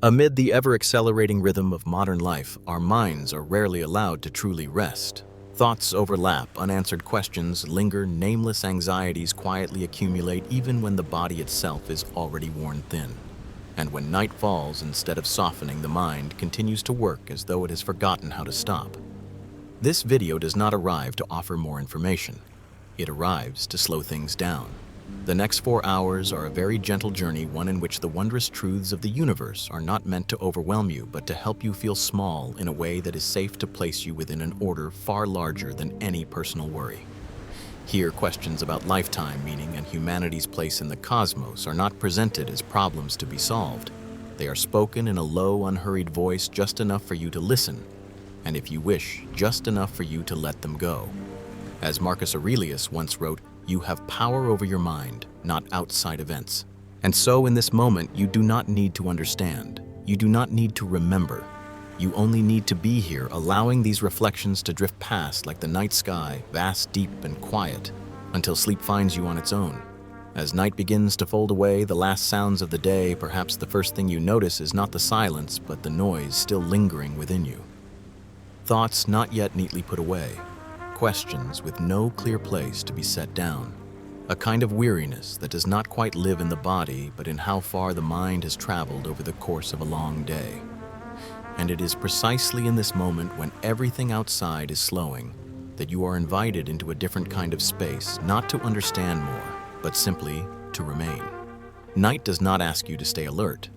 Amid the ever-accelerating rhythm of modern life, our minds are rarely allowed to truly rest. Thoughts overlap, unanswered questions linger, nameless anxieties quietly accumulate even when the body itself is already worn thin. And when night falls, instead of softening, the mind continues to work as though it has forgotten how to stop. This video does not arrive to offer more information. It arrives to slow things down. The next 4 hours are a very gentle journey, one in which the wondrous truths of the universe are not meant to overwhelm you, but to help you feel small in a way that is safe to place you within an order far larger than any personal worry. Here, questions about lifetime, meaning, and humanity's place in the cosmos are not presented as problems to be solved. They are spoken in a low, unhurried voice, just enough for you to listen, and if you wish, just enough for you to let them go. As Marcus Aurelius once wrote, "You have power over your mind, not outside events." And so in this moment, you do not need to understand. You do not need to remember. You only need to be here, allowing these reflections to drift past like the night sky, vast, deep, and quiet, until sleep finds you on its own. As night begins to fold away the last sounds of the day, perhaps the first thing you notice is not the silence, but the noise still lingering within you. Thoughts not yet neatly put away. Questions with no clear place to be set down. A kind of weariness that does not quite live in the body, but in how far the mind has traveled over the course of a long day. And it is precisely in this moment, when everything outside is slowing, that you are invited into a different kind of space, not to understand more, but simply to remain. Night does not ask you to stay alert.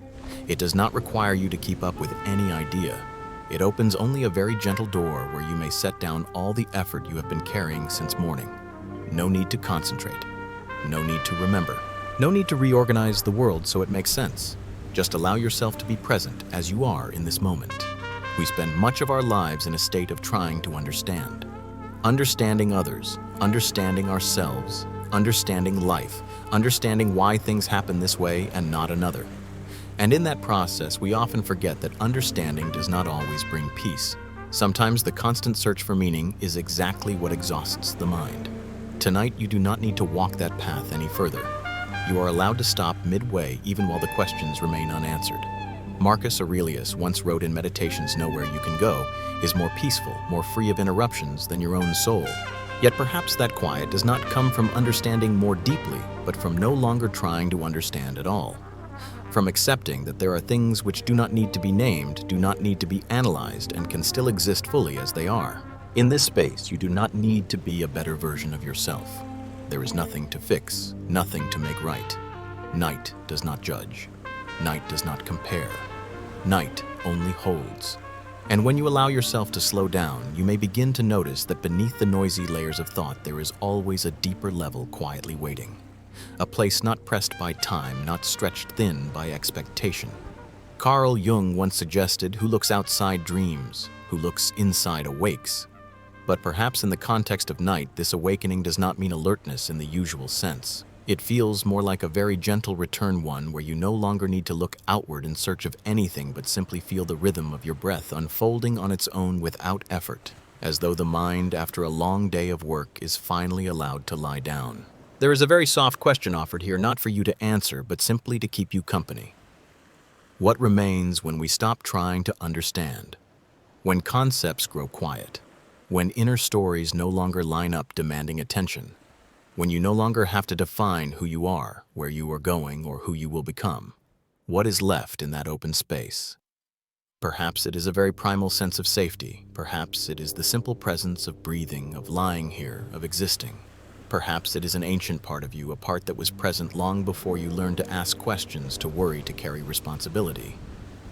It does not require you to keep up with any idea. It opens only a very gentle door where you may set down all the effort you have been carrying since morning. No need to concentrate. No need to remember. No need to reorganize the world so it makes sense. Just allow yourself to be present as you are in this moment. We spend much of our lives in a state of trying to understand. Understanding others, understanding ourselves, understanding life, understanding why things happen this way and not another. And in that process, we often forget that understanding does not always bring peace. Sometimes the constant search for meaning is exactly what exhausts the mind. Tonight, you do not need to walk that path any further. You are allowed to stop midway even while the questions remain unanswered. Marcus Aurelius once wrote in Meditations, "Nowhere you can go is more peaceful, more free of interruptions than your own soul." Yet perhaps that quiet does not come from understanding more deeply, but from no longer trying to understand at all. From accepting that there are things which do not need to be named, do not need to be analyzed, and can still exist fully as they are. In this space, you do not need to be a better version of yourself. There is nothing to fix, nothing to make right. Night does not judge. Night does not compare. Night only holds. And when you allow yourself to slow down, you may begin to notice that beneath the noisy layers of thought, there is always a deeper level quietly waiting. A place not pressed by time, not stretched thin by expectation. Carl Jung once suggested, "Who looks outside dreams, who looks inside awakes." But perhaps in the context of night, this awakening does not mean alertness in the usual sense. It feels more like a very gentle return, one where you no longer need to look outward in search of anything, but simply feel the rhythm of your breath unfolding on its own without effort, as though the mind, after a long day of work, is finally allowed to lie down. There is a very soft question offered here, not for you to answer, but simply to keep you company. What remains when we stop trying to understand? When concepts grow quiet? When inner stories no longer line up demanding attention? When you no longer have to define who you are, where you are going, or who you will become? What is left in that open space? Perhaps it is a very primal sense of safety. Perhaps it is the simple presence of breathing, of lying here, of existing. Perhaps it is an ancient part of you, a part that was present long before you learned to ask questions, to worry, to carry responsibility.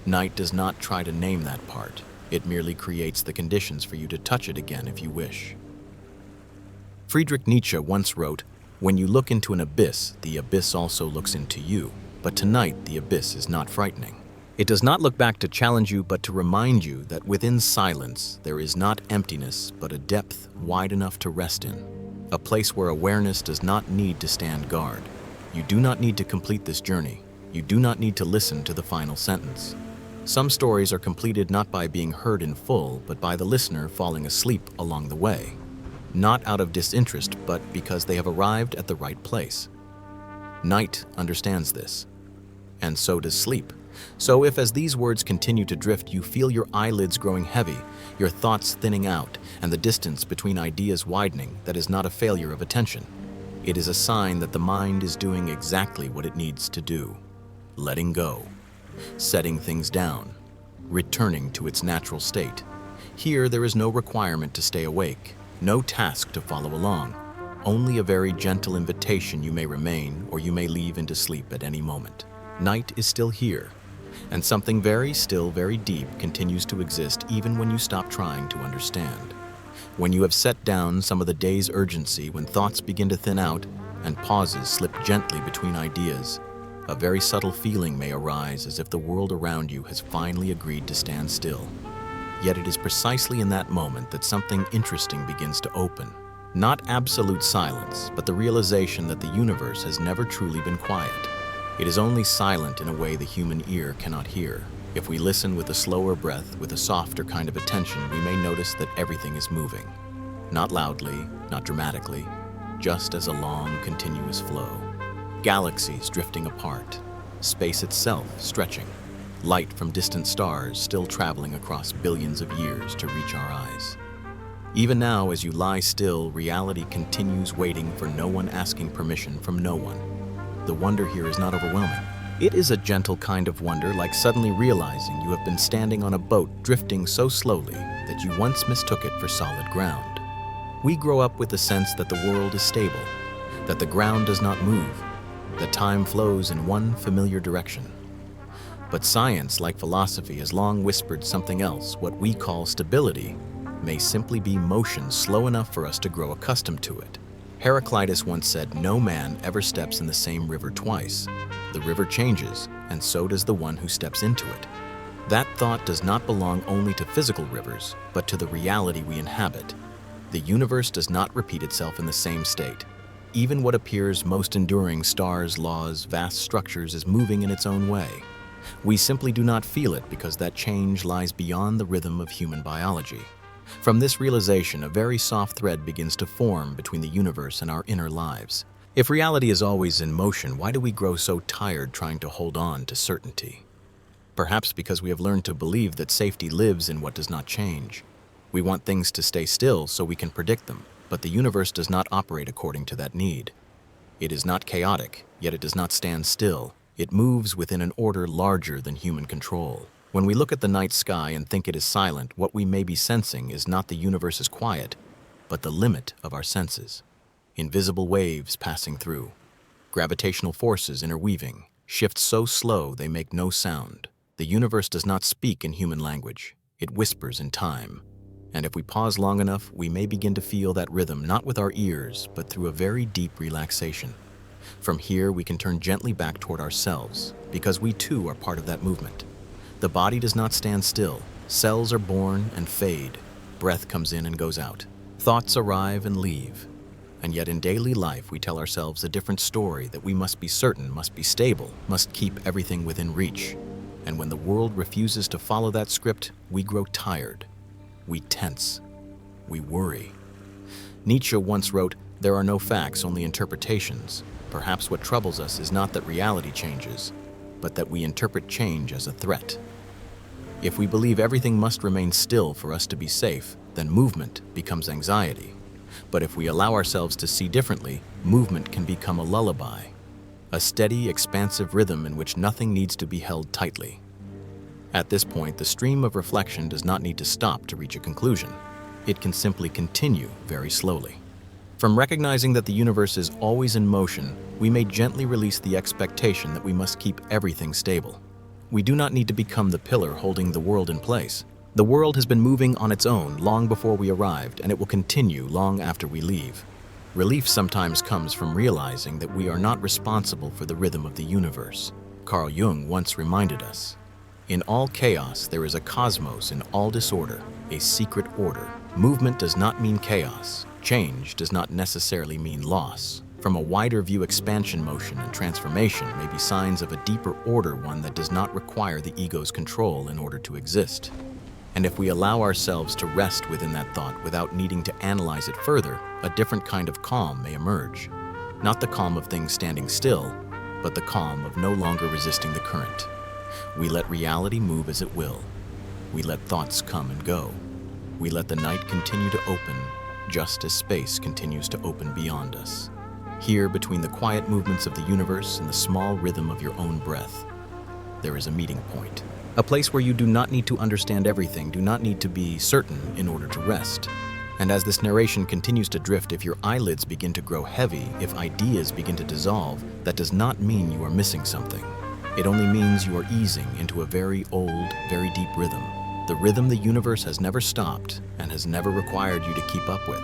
Night does not try to name that part. It merely creates the conditions for you to touch it again if you wish. Friedrich Nietzsche once wrote, "When you look into an abyss, the abyss also looks into you. But tonight, the abyss is not frightening. It does not look back to challenge you, but to remind you that within silence, there is not emptiness, but a depth wide enough to rest in. A place where awareness does not need to stand guard. You do not need to complete this journey. You do not need to listen to the final sentence. Some stories are completed not by being heard in full, but by the listener falling asleep along the way. Not out of disinterest, but because they have arrived at the right place. Night understands this. And so does sleep. So if as these words continue to drift, you feel your eyelids growing heavy, your thoughts thinning out, and the distance between ideas widening, that is not a failure of attention. It is a sign that the mind is doing exactly what it needs to do: letting go, setting things down, returning to its natural state. Here, there is no requirement to stay awake, no task to follow along, only a very gentle invitation: you may remain or you may leave into sleep at any moment. Night is still here, and something very still, very deep continues to exist even when you stop trying to understand. When you have set down some of the day's urgency, when thoughts begin to thin out and pauses slip gently between ideas, a very subtle feeling may arise, as if the world around you has finally agreed to stand still. Yet it is precisely in that moment that something interesting begins to open. Not absolute silence, but the realization that the universe has never truly been quiet. It is only silent in a way the human ear cannot hear. If we listen with a slower breath, with a softer kind of attention, we may notice that everything is moving. Not loudly, not dramatically, just as a long, continuous flow. Galaxies drifting apart, space itself stretching, light from distant stars still traveling across billions of years to reach our eyes. Even now, as you lie still, reality continues, waiting for no one, asking permission from no one. The wonder here is not overwhelming. It is a gentle kind of wonder, like suddenly realizing you have been standing on a boat drifting so slowly that you once mistook it for solid ground. We grow up with the sense that the world is stable, that the ground does not move, that time flows in one familiar direction. But science, like philosophy, has long whispered something else. What we call stability may simply be motion slow enough for us to grow accustomed to it. Heraclitus once said, "No man ever steps in the same river twice. The river changes, and so does the one who steps into it." That thought does not belong only to physical rivers, but to the reality we inhabit. The universe does not repeat itself in the same state. Even what appears most enduring, stars, laws, vast structures, is moving in its own way. We simply do not feel it because that change lies beyond the rhythm of human biology. From this realization, a very soft thread begins to form between the universe and our inner lives. If reality is always in motion, why do we grow so tired trying to hold on to certainty? Perhaps because we have learned to believe that safety lives in what does not change. We want things to stay still so we can predict them, but the universe does not operate according to that need. It is not chaotic, yet it does not stand still. It moves within an order larger than human control. When we look at the night sky and think it is silent, what we may be sensing is not the universe's quiet, but the limit of our senses. Invisible waves passing through, gravitational forces interweaving, shifts so slow they make no sound. The universe does not speak in human language. It whispers in time. And if we pause long enough, we may begin to feel that rhythm, not with our ears, but through a very deep relaxation. From here, we can turn gently back toward ourselves, because we too are part of that movement. The body does not stand still. Cells are born and fade. Breath comes in and goes out. Thoughts arrive and leave. And yet in daily life, we tell ourselves a different story, that we must be certain, must be stable, must keep everything within reach. And when the world refuses to follow that script, we grow tired. We tense. We worry. Nietzsche once wrote, "There are no facts, only interpretations." Perhaps what troubles us is not that reality changes, but that we interpret change as a threat. If we believe everything must remain still for us to be safe, then movement becomes anxiety. But if we allow ourselves to see differently, movement can become a lullaby, a steady, expansive rhythm in which nothing needs to be held tightly. At this point, the stream of reflection does not need to stop to reach a conclusion. It can simply continue very slowly. From recognizing that the universe is always in motion, we may gently release the expectation that we must keep everything stable. We do not need to become the pillar holding the world in place. The world has been moving on its own long before we arrived, and it will continue long after we leave. Relief sometimes comes from realizing that we are not responsible for the rhythm of the universe. Carl Jung once reminded us, "In all chaos, there is a cosmos. In all disorder, a secret order." Movement does not mean chaos. Change does not necessarily mean loss. From a wider view, expansion, motion, and transformation may be signs of a deeper order, one that does not require the ego's control in order to exist. And if we allow ourselves to rest within that thought without needing to analyze it further, a different kind of calm may emerge. Not the calm of things standing still, but the calm of no longer resisting the current. We let reality move as it will. We let thoughts come and go. We let the night continue to open, just as space continues to open beyond us. Here, between the quiet movements of the universe and the small rhythm of your own breath, there is a meeting point. A place where you do not need to understand everything, do not need to be certain in order to rest. And as this narration continues to drift, if your eyelids begin to grow heavy, if ideas begin to dissolve, that does not mean you are missing something. It only means you are easing into a very old, very deep rhythm. The rhythm the universe has never stopped and has never required you to keep up with.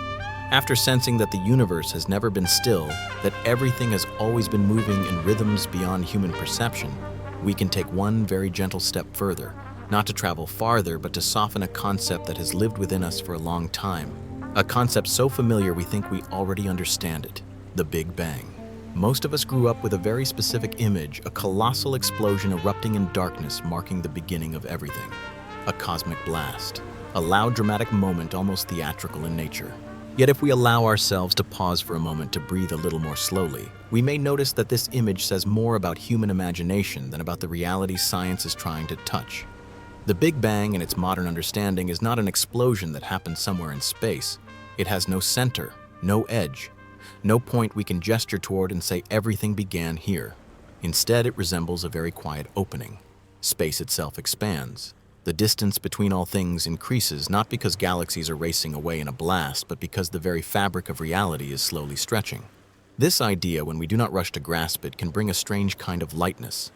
After sensing that the universe has never been still, that everything has always been moving in rhythms beyond human perception, we can take one very gentle step further, not to travel farther, but to soften a concept that has lived within us for a long time. A concept so familiar we think we already understand it: the Big Bang. Most of us grew up with a very specific image, a colossal explosion erupting in darkness marking the beginning of everything. A cosmic blast, a loud dramatic moment almost theatrical in nature. Yet if we allow ourselves to pause for a moment to breathe a little more slowly, we may notice that this image says more about human imagination than about the reality science is trying to touch. The Big Bang, in its modern understanding, is not an explosion that happened somewhere in space. It has no center, no edge, no point we can gesture toward and say everything began here. Instead, it resembles a very quiet opening. Space itself expands. The distance between all things increases, not because galaxies are racing away in a blast, but because the very fabric of reality is slowly stretching. This idea, when we do not rush to grasp it, can bring a strange kind of lightness.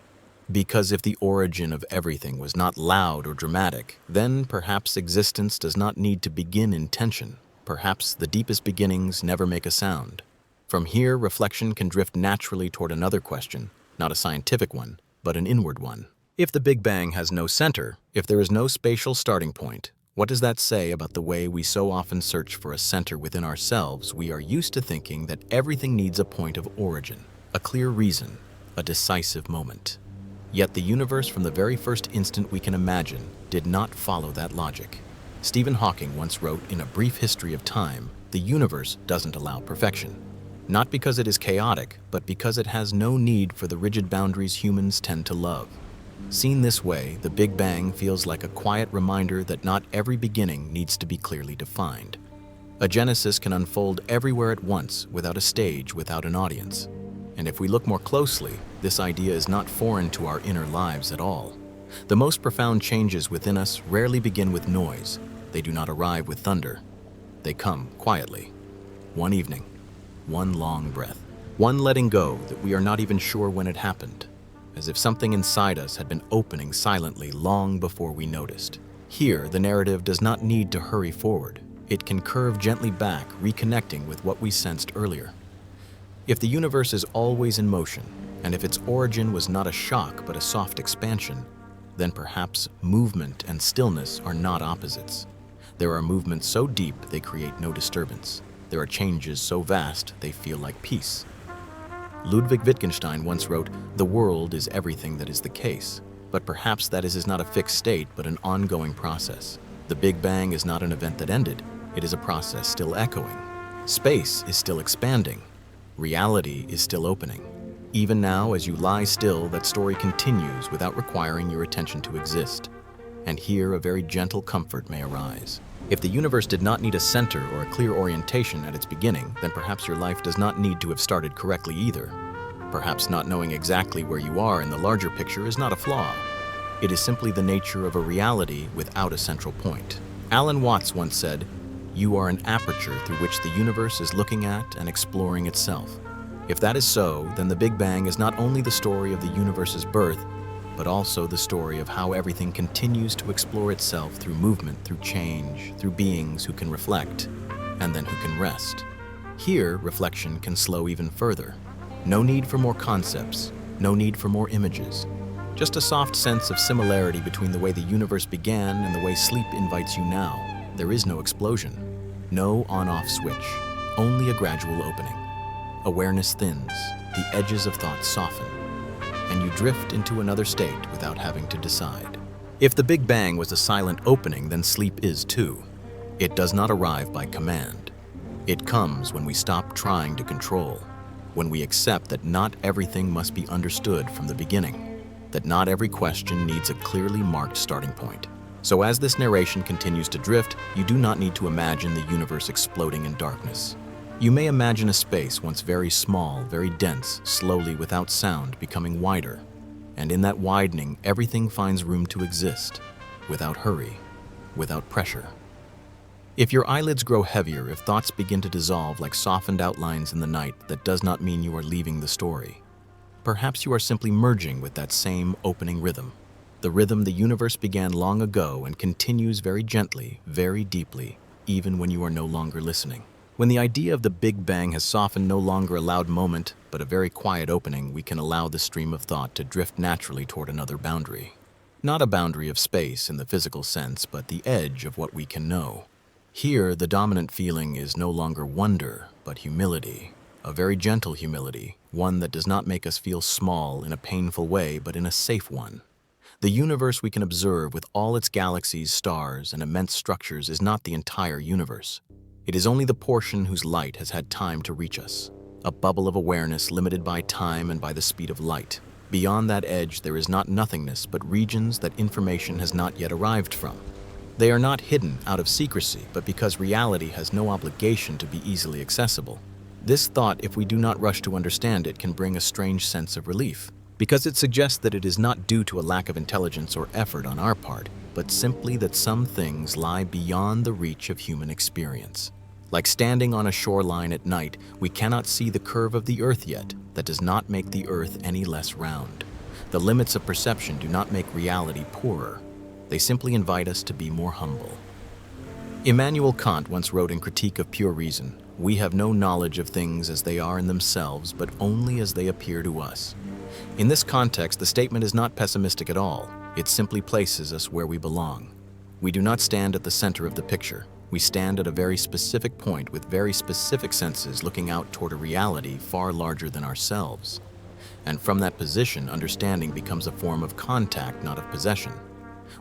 Because if the origin of everything was not loud or dramatic, then perhaps existence does not need to begin in tension. Perhaps the deepest beginnings never make a sound. From here, reflection can drift naturally toward another question, not a scientific one, but an inward one. If the Big Bang has no center, if there is no spatial starting point, what does that say about the way we so often search for a center within ourselves? We are used to thinking that everything needs a point of origin, a clear reason, a decisive moment. Yet the universe, from the very first instant we can imagine, did not follow that logic. Stephen Hawking once wrote, in A Brief History of Time, the universe doesn't allow perfection. Not because it is chaotic, but because it has no need for the rigid boundaries humans tend to love. Seen this way, the Big Bang feels like a quiet reminder that not every beginning needs to be clearly defined. A genesis can unfold everywhere at once, without a stage, without an audience. And if we look more closely, this idea is not foreign to our inner lives at all. The most profound changes within us rarely begin with noise. They do not arrive with thunder. They come quietly. One evening, one long breath, one letting go that we are not even sure when it happened, as if something inside us had been opening silently long before we noticed. Here, the narrative does not need to hurry forward. It can curve gently back, reconnecting with what we sensed earlier. If the universe is always in motion, and if its origin was not a shock but a soft expansion, then perhaps movement and stillness are not opposites. There are movements so deep they create no disturbance. There are changes so vast they feel like peace. Ludwig Wittgenstein once wrote, "The world is everything that is the case," but perhaps that is not a fixed state but an ongoing process. The Big Bang is not an event that ended. It is a process still echoing. Space is still expanding. Reality is still opening. Even now, as you lie still, that story continues without requiring your attention to exist. And here a very gentle comfort may arise. If the universe did not need a center or a clear orientation at its beginning, then perhaps your life does not need to have started correctly either. Perhaps not knowing exactly where you are in the larger picture is not a flaw. It is simply the nature of a reality without a central point. Alan Watts once said, "You are an aperture through which the universe is looking at and exploring itself." If that is so, then the Big Bang is not only the story of the universe's birth, but also the story of how everything continues to explore itself through movement, through change, through beings who can reflect, and then who can rest. Here, reflection can slow even further. No need for more concepts, no need for more images. Just a soft sense of similarity between the way the universe began and the way sleep invites you now. There is no explosion, no on-off switch, only a gradual opening. Awareness thins, the edges of thought soften, and you drift into another state without having to decide. If the Big Bang was a silent opening, then sleep is too. It does not arrive by command. It comes when we stop trying to control, when we accept that not everything must be understood from the beginning. that not every question needs a clearly marked starting point. So as this narration continues to drift, you do not need to imagine the universe exploding in darkness. You may imagine a space once very small, very dense, slowly without sound becoming wider. And in that widening, everything finds room to exist, without hurry, without pressure. If your eyelids grow heavier, if thoughts begin to dissolve like softened outlines in the night, that does not mean you are leaving the story. Perhaps you are simply merging with that same opening rhythm. The rhythm the universe began long ago and continues very gently, very deeply, even when you are no longer listening. When the idea of the Big Bang has softened, no longer a loud moment, but a very quiet opening, we can allow the stream of thought to drift naturally toward another boundary. Not a boundary of space in the physical sense, but the edge of what we can know. Here, the dominant feeling is no longer wonder, but humility. A very gentle humility, one that does not make us feel small in a painful way, but in a safe one. The universe we can observe with all its galaxies, stars, and immense structures is not the entire universe. It is only the portion whose light has had time to reach us, a bubble of awareness limited by time and by the speed of light. Beyond that edge, there is not nothingness, but regions that information has not yet arrived from. They are not hidden out of secrecy, but because reality has no obligation to be easily accessible. This thought, if we do not rush to understand it, can bring a strange sense of relief, because it suggests that it is not due to a lack of intelligence or effort on our part, but simply that some things lie beyond the reach of human experience. Like standing on a shoreline at night, we cannot see the curve of the earth yet. That does not make the earth any less round. The limits of perception do not make reality poorer. They simply invite us to be more humble. Immanuel Kant once wrote in Critique of Pure Reason, "We have no knowledge of things as they are in themselves, but only as they appear to us." In this context, the statement is not pessimistic at all. It simply places us where we belong. We do not stand at the center of the picture. We stand at a very specific point with very specific senses looking out toward a reality far larger than ourselves. And from that position, understanding becomes a form of contact, not of possession.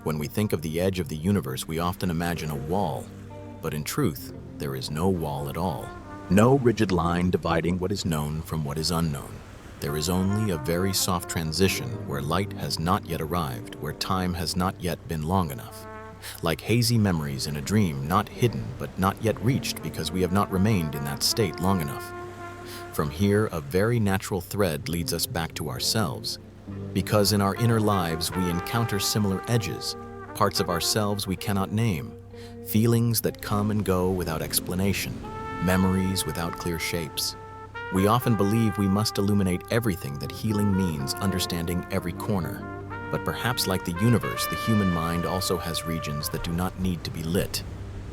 When we think of the edge of the universe, we often imagine a wall. But in truth, there is no wall at all. No rigid line dividing what is known from what is unknown. There is only a very soft transition where light has not yet arrived, where time has not yet been long enough. Like hazy memories in a dream, not hidden but not yet reached because we have not remained in that state long enough. From here, a very natural thread leads us back to ourselves, because in our inner lives we encounter similar edges, parts of ourselves we cannot name, feelings that come and go without explanation, memories without clear shapes. We often believe we must illuminate everything, that healing means understanding every corner. But perhaps like the universe, the human mind also has regions that do not need to be lit.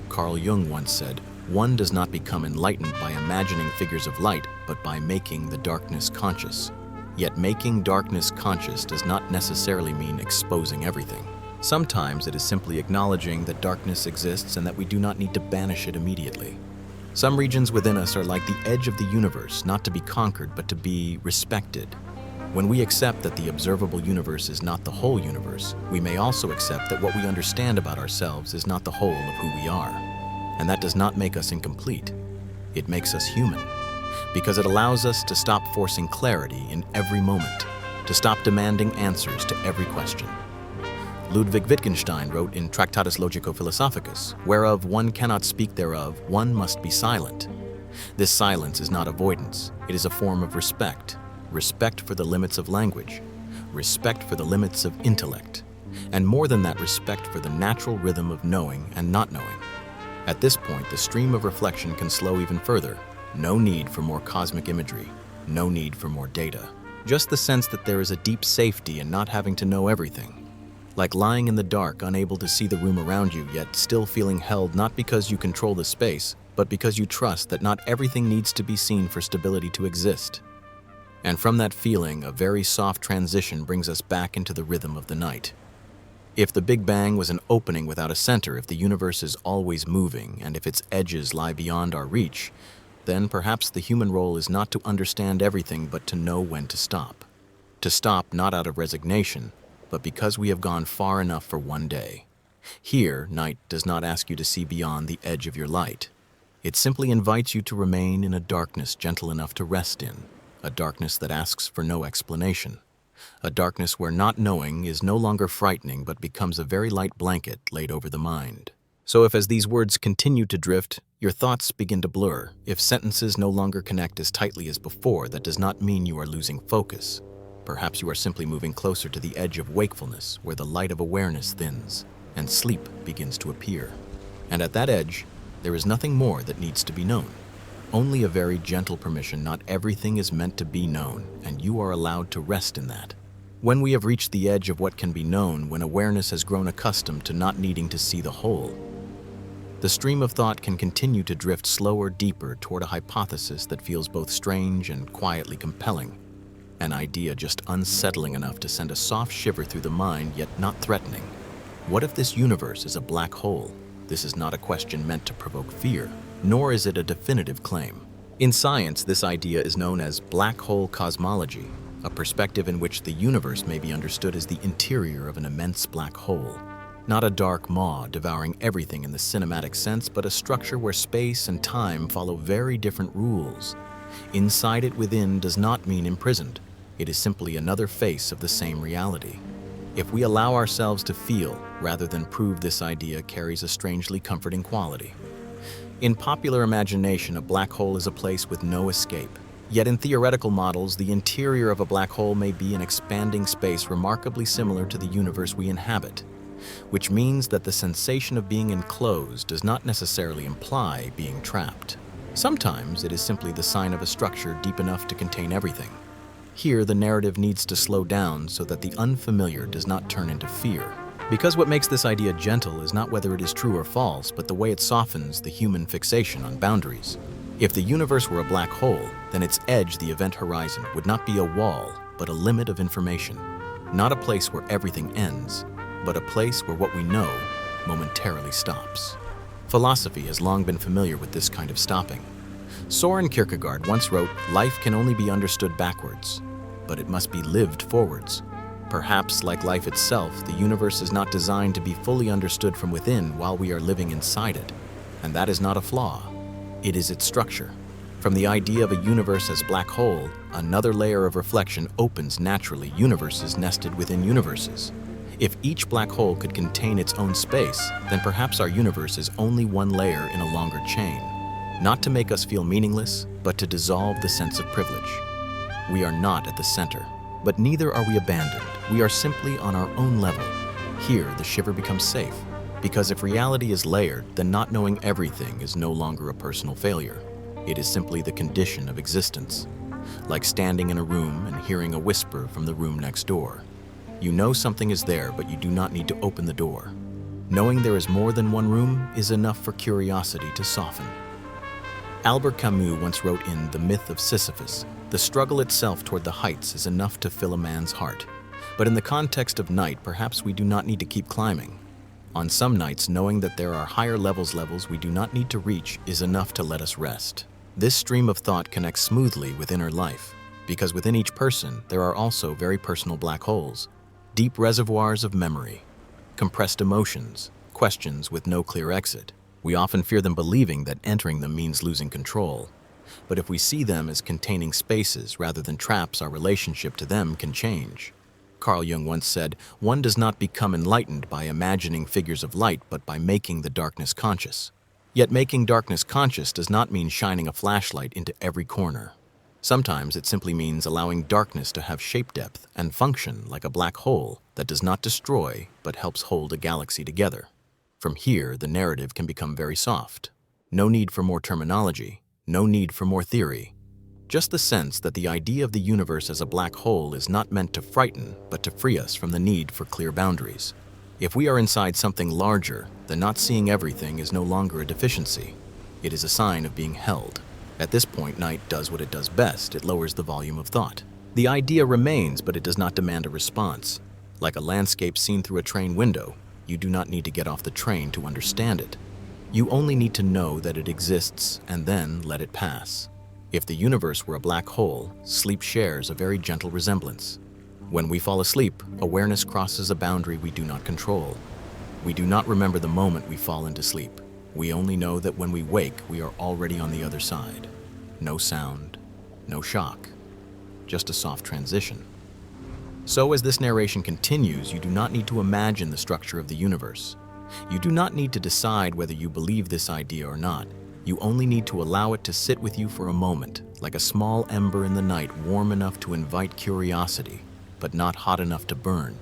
Carl Jung once said, "One does not become enlightened by imagining figures of light, but by making the darkness conscious." Yet making darkness conscious does not necessarily mean exposing everything. Sometimes it is simply acknowledging that darkness exists and that we do not need to banish it immediately. Some regions within us are like the edge of the universe, not to be conquered, but to be respected. When we accept that the observable universe is not the whole universe, we may also accept that what we understand about ourselves is not the whole of who we are. And that does not make us incomplete. It makes us human, because it allows us to stop forcing clarity in every moment, to stop demanding answers to every question. Ludwig Wittgenstein wrote in Tractatus Logico-Philosophicus, "Whereof one cannot speak thereof, one must be silent." This silence is not avoidance, it is a form of respect. Respect for the limits of language, respect for the limits of intellect, and more than that, respect for the natural rhythm of knowing and not knowing. At this point, the stream of reflection can slow even further. No need for more cosmic imagery, no need for more data. Just the sense that there is a deep safety in not having to know everything. Like lying in the dark, unable to see the room around you, yet still feeling held not because you control the space, but because you trust that not everything needs to be seen for stability to exist. And from that feeling, a very soft transition brings us back into the rhythm of the night. If the Big Bang was an opening without a center, if the universe is always moving, and if its edges lie beyond our reach, then perhaps the human role is not to understand everything, but to know when to stop. To stop not out of resignation, but because we have gone far enough for one day. Here, night does not ask you to see beyond the edge of your light. It simply invites you to remain in a darkness gentle enough to rest in, a darkness that asks for no explanation. A darkness where not knowing is no longer frightening but becomes a very light blanket laid over the mind. So if as these words continue to drift, your thoughts begin to blur, if sentences no longer connect as tightly as before, that does not mean you are losing focus. Perhaps you are simply moving closer to the edge of wakefulness, where the light of awareness thins and sleep begins to appear. And at that edge, there is nothing more that needs to be known. Only a very gentle permission. Not everything is meant to be known, and you are allowed to rest in that. When we have reached the edge of what can be known, when awareness has grown accustomed to not needing to see the whole, the stream of thought can continue to drift slower, deeper toward a hypothesis that feels both strange and quietly compelling. An idea just unsettling enough to send a soft shiver through the mind, yet not threatening. What if this universe is a black hole? This is not a question meant to provoke fear, nor is it a definitive claim. In science, this idea is known as black hole cosmology, a perspective in which the universe may be understood as the interior of an immense black hole. Not a dark maw devouring everything in the cinematic sense, but a structure where space and time follow very different rules. Inside it within does not mean imprisoned. It is simply another face of the same reality. If we allow ourselves to feel, rather than prove, this idea carries a strangely comforting quality. In popular imagination, a black hole is a place with no escape. Yet in theoretical models, the interior of a black hole may be an expanding space remarkably similar to the universe we inhabit, which means that the sensation of being enclosed does not necessarily imply being trapped. Sometimes it is simply the sign of a structure deep enough to contain everything. Here, the narrative needs to slow down so that the unfamiliar does not turn into fear. Because what makes this idea gentle is not whether it is true or false, but the way it softens the human fixation on boundaries. If the universe were a black hole, then its edge, the event horizon, would not be a wall, but a limit of information. Not a place where everything ends, but a place where what we know momentarily stops. Philosophy has long been familiar with this kind of stopping. Soren Kierkegaard once wrote, "Life can only be understood backwards, but it must be lived forwards." Perhaps, like life itself, the universe is not designed to be fully understood from within while we are living inside it. And that is not a flaw. It is its structure. From the idea of a universe as black hole, another layer of reflection opens naturally, universes nested within universes. If each black hole could contain its own space, then perhaps our universe is only one layer in a longer chain. Not to make us feel meaningless, but to dissolve the sense of privilege. We are not at the center, but neither are we abandoned. We are simply on our own level. Here, the shiver becomes safe, because if reality is layered, then not knowing everything is no longer a personal failure. It is simply the condition of existence. Like standing in a room and hearing a whisper from the room next door. You know something is there, but you do not need to open the door. Knowing there is more than one room is enough for curiosity to soften. Albert Camus once wrote in The Myth of Sisyphus, "The struggle itself toward the heights is enough to fill a man's heart." But in the context of night, perhaps we do not need to keep climbing. On some nights, knowing that there are higher levels we do not need to reach is enough to let us rest. This stream of thought connects smoothly with inner life, because within each person, there are also very personal black holes, deep reservoirs of memory, compressed emotions, questions with no clear exit. We often fear them, believing that entering them means losing control. But if we see them as containing spaces rather than traps, our relationship to them can change. Carl Jung once said, "One does not become enlightened by imagining figures of light, but by making the darkness conscious." Yet making darkness conscious does not mean shining a flashlight into every corner. Sometimes it simply means allowing darkness to have shape depth and function like a black hole that does not destroy but helps hold a galaxy together. From here, the narrative can become very soft. No need for more terminology, no need for more theory. Just the sense that the idea of the universe as a black hole is not meant to frighten, but to free us from the need for clear boundaries. If we are inside something larger, then not seeing everything is no longer a deficiency. It is a sign of being held. At this point, night does what it does best. It lowers the volume of thought. The idea remains, but it does not demand a response. Like a landscape seen through a train window, you do not need to get off the train to understand it. You only need to know that it exists and then let it pass. If the universe were a black hole, sleep shares a very gentle resemblance. When we fall asleep, awareness crosses a boundary we do not control. We do not remember the moment we fall into sleep. We only know that when we wake, we are already on the other side. No sound, no shock, just a soft transition. So as this narration continues, you do not need to imagine the structure of the universe. You do not need to decide whether you believe this idea or not. You only need to allow it to sit with you for a moment, like a small ember in the night, warm enough to invite curiosity, but not hot enough to burn.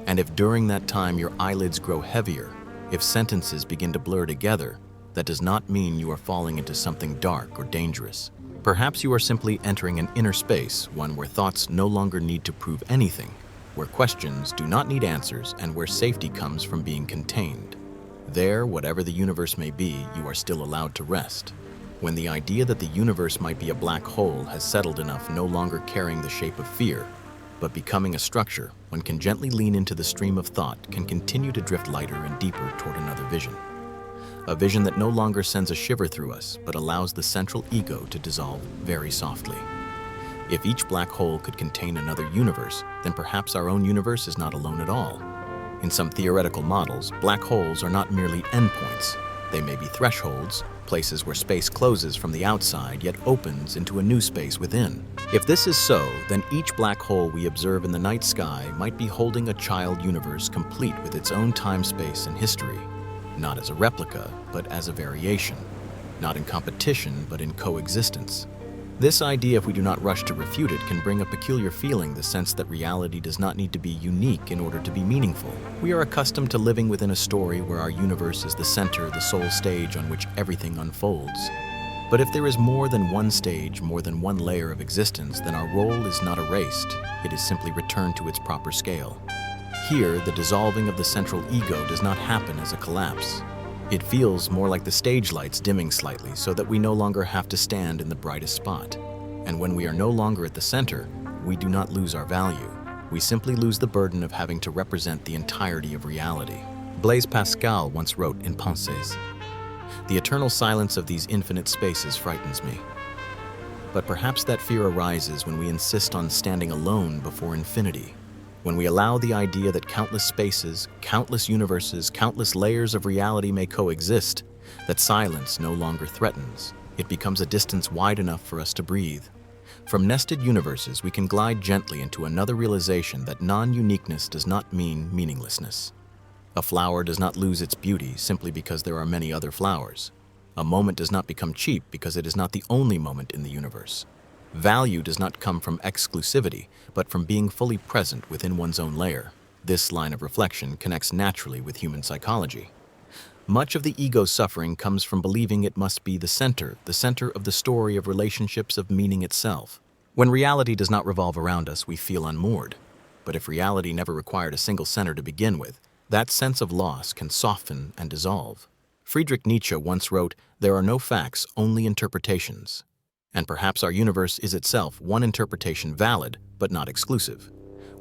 And if during that time your eyelids grow heavier, if sentences begin to blur together, that does not mean you are falling into something dark or dangerous. Perhaps you are simply entering an inner space, one where thoughts no longer need to prove anything, where questions do not need answers, and where safety comes from being contained. There, whatever the universe may be, you are still allowed to rest. When the idea that the universe might be a black hole has settled enough, no longer carrying the shape of fear, but becoming a structure, one can gently lean into the stream of thought, can continue to drift lighter and deeper toward another vision. A vision that no longer sends a shiver through us, but allows the central ego to dissolve very softly. If each black hole could contain another universe, then perhaps our own universe is not alone at all. In some theoretical models, black holes are not merely endpoints. They may be thresholds, places where space closes from the outside yet opens into a new space within. If this is so, then each black hole we observe in the night sky might be holding a child universe complete with its own time, space, and history. Not as a replica, but as a variation. Not in competition, but in coexistence. This idea, if we do not rush to refute it, can bring a peculiar feeling, the sense that reality does not need to be unique in order to be meaningful. We are accustomed to living within a story where our universe is the center, the sole stage on which everything unfolds. But if there is more than one stage, more than one layer of existence, then our role is not erased. It is simply returned to its proper scale. Here, the dissolving of the central ego does not happen as a collapse. It feels more like the stage lights dimming slightly so that we no longer have to stand in the brightest spot. And when we are no longer at the center, we do not lose our value. We simply lose the burden of having to represent the entirety of reality. Blaise Pascal once wrote in Pensées, "The eternal silence of these infinite spaces frightens me." But perhaps that fear arises when we insist on standing alone before infinity. When we allow the idea that countless spaces, countless universes, countless layers of reality may coexist, that silence no longer threatens. It becomes a distance wide enough for us to breathe. From nested universes, we can glide gently into another realization that non-uniqueness does not mean meaninglessness. A flower does not lose its beauty simply because there are many other flowers. A moment does not become cheap because it is not the only moment in the universe. Value does not come from exclusivity, but from being fully present within one's own layer. This line of reflection connects naturally with human psychology. Much of the ego's suffering comes from believing it must be the center of the story of relationships, of meaning itself. When reality does not revolve around us, we feel unmoored. But if reality never required a single center to begin with, that sense of loss can soften and dissolve. Friedrich Nietzsche once wrote, "There are no facts, only interpretations." And perhaps our universe is itself one interpretation, valid, but not exclusive.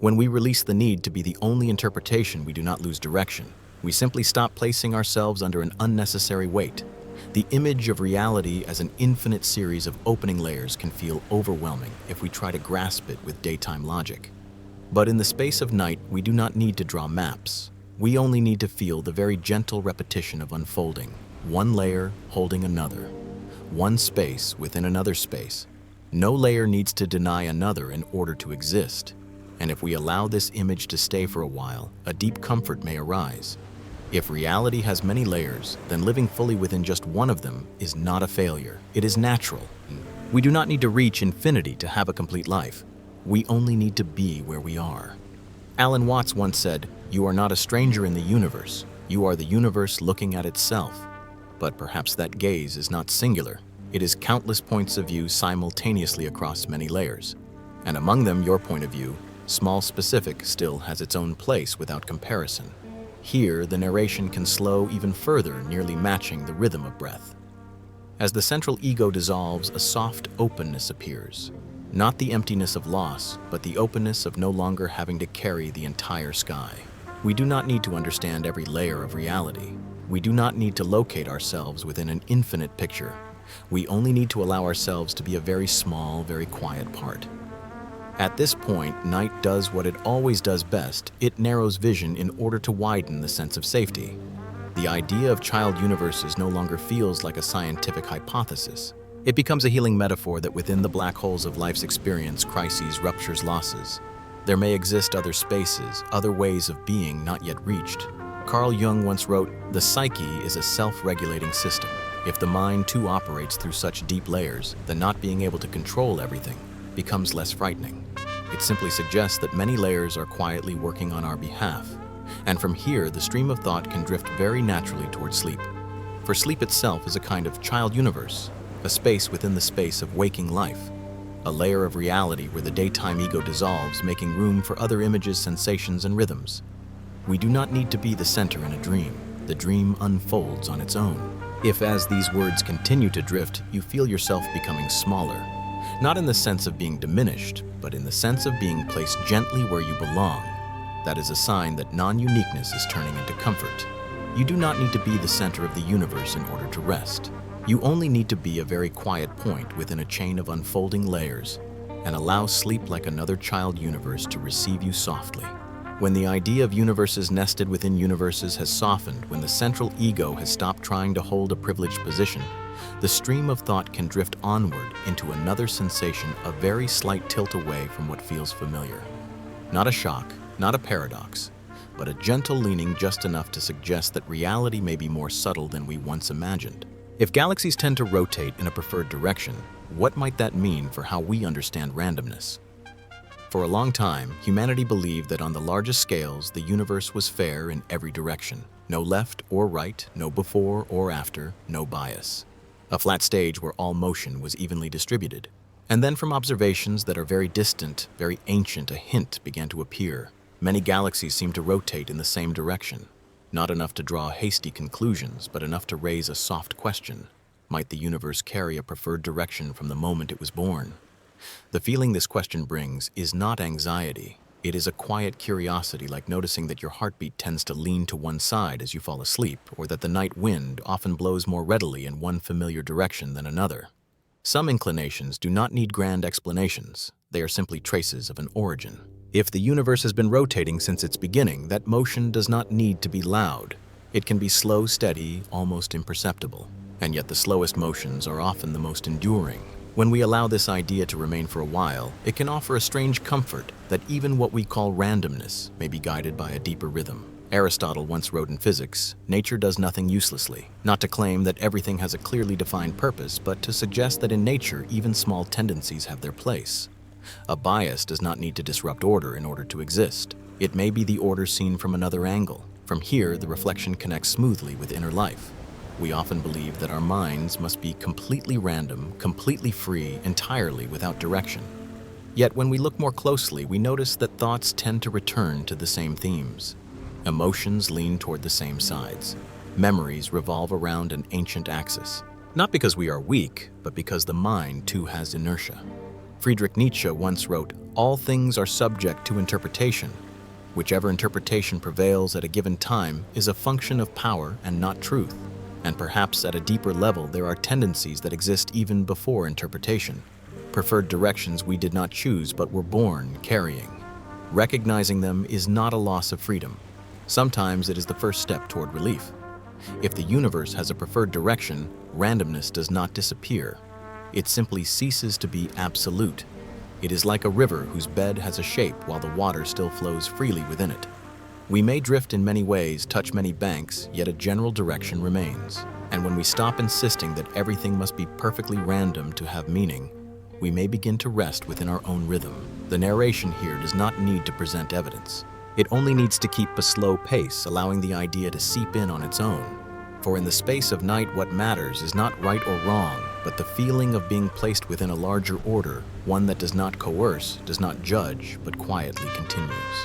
When we release the need to be the only interpretation, we do not lose direction. We simply stop placing ourselves under an unnecessary weight. The image of reality as an infinite series of opening layers can feel overwhelming if we try to grasp it with daytime logic. But in the space of night, we do not need to draw maps. We only need to feel the very gentle repetition of unfolding, one layer holding another. One space within another space. No layer needs to deny another in order to exist. And if we allow this image to stay for a while, a deep comfort may arise. If reality has many layers, then living fully within just one of them is not a failure. It is natural. We do not need to reach infinity to have a complete life. We only need to be where we are. Alan Watts once said, "You are not a stranger in the universe. You are the universe looking at itself." But perhaps that gaze is not singular. It is countless points of view simultaneously across many layers. And among them, your point of view, small specific, still has its own place without comparison. Here, the narration can slow even further, nearly matching the rhythm of breath. As the central ego dissolves, a soft openness appears. Not the emptiness of loss, but the openness of no longer having to carry the entire sky. We do not need to understand every layer of reality. We do not need to locate ourselves within an infinite picture. We only need to allow ourselves to be a very small, very quiet part. At this point, night does what it always does best. It narrows vision in order to widen the sense of safety. The idea of child universes no longer feels like a scientific hypothesis. It becomes a healing metaphor that within the black holes of life's experience, crises, ruptures, losses, There may exist other spaces, other ways of being not yet reached. Carl Jung once wrote, "The psyche is a self-regulating system. If the mind too operates through such deep layers, then not being able to control everything becomes less frightening. It simply suggests that many layers are quietly working on our behalf. And from here, the stream of thought can drift very naturally towards sleep. For sleep itself is a kind of child universe, a space within the space of waking life, a layer of reality where the daytime ego dissolves, making room for other images, sensations, and rhythms. We do not need to be the center in a dream. The dream unfolds on its own. If, as these words continue to drift, you feel yourself becoming smaller, not in the sense of being diminished, but in the sense of being placed gently where you belong, that is a sign that non-uniqueness is turning into comfort. You do not need to be the center of the universe in order to rest. You only need to be a very quiet point within a chain of unfolding layers and allow sleep like another child universe to receive you softly. When the idea of universes nested within universes has softened, when the central ego has stopped trying to hold a privileged position, the stream of thought can drift onward into another sensation, a very slight tilt away from what feels familiar. Not a shock, not a paradox, but a gentle leaning just enough to suggest that reality may be more subtle than we once imagined. If galaxies tend to rotate in a preferred direction, what might that mean for how we understand randomness? For a long time, humanity believed that on the largest scales, the universe was fair in every direction. No left or right, no before or after, no bias. A flat stage where all motion was evenly distributed. And then from observations that are very distant, very ancient, a hint began to appear. Many galaxies seemed to rotate in the same direction. Not enough to draw hasty conclusions, but enough to raise a soft question. Might the universe carry a preferred direction from the moment it was born? The feeling this question brings is not anxiety. It is a quiet curiosity, like noticing that your heartbeat tends to lean to one side as you fall asleep, or that the night wind often blows more readily in one familiar direction than another. Some inclinations do not need grand explanations. They are simply traces of an origin. If the universe has been rotating since its beginning, that motion does not need to be loud. It can be slow, steady, almost imperceptible. And yet the slowest motions are often the most enduring. When we allow this idea to remain for a while, it can offer a strange comfort that even what we call randomness may be guided by a deeper rhythm. Aristotle once wrote in physics, "Nature does nothing uselessly," not to claim that everything has a clearly defined purpose, but to suggest that in nature, even small tendencies have their place. A bias does not need to disrupt order in order to exist. It may be the order seen from another angle. From here, the reflection connects smoothly with inner life. We often believe that our minds must be completely random, completely free, entirely without direction. Yet when we look more closely, we notice that thoughts tend to return to the same themes. Emotions lean toward the same sides. Memories revolve around an ancient axis. Not because we are weak, but because the mind too has inertia. Friedrich Nietzsche once wrote, "All things are subject to interpretation. Whichever interpretation prevails at a given time is a function of power and not truth. And perhaps at a deeper level, there are tendencies that exist even before interpretation. Preferred directions we did not choose but were born carrying. Recognizing them is not a loss of freedom. Sometimes it is the first step toward relief. If the universe has a preferred direction, randomness does not disappear. It simply ceases to be absolute. It is like a river whose bed has a shape while the water still flows freely within it. We may drift in many ways, touch many banks, yet a general direction remains. And when we stop insisting that everything must be perfectly random to have meaning, we may begin to rest within our own rhythm. The narration here does not need to present evidence. It only needs to keep a slow pace, allowing the idea to seep in on its own. For in the space of night, what matters is not right or wrong, but the feeling of being placed within a larger order, one that does not coerce, does not judge, but quietly continues.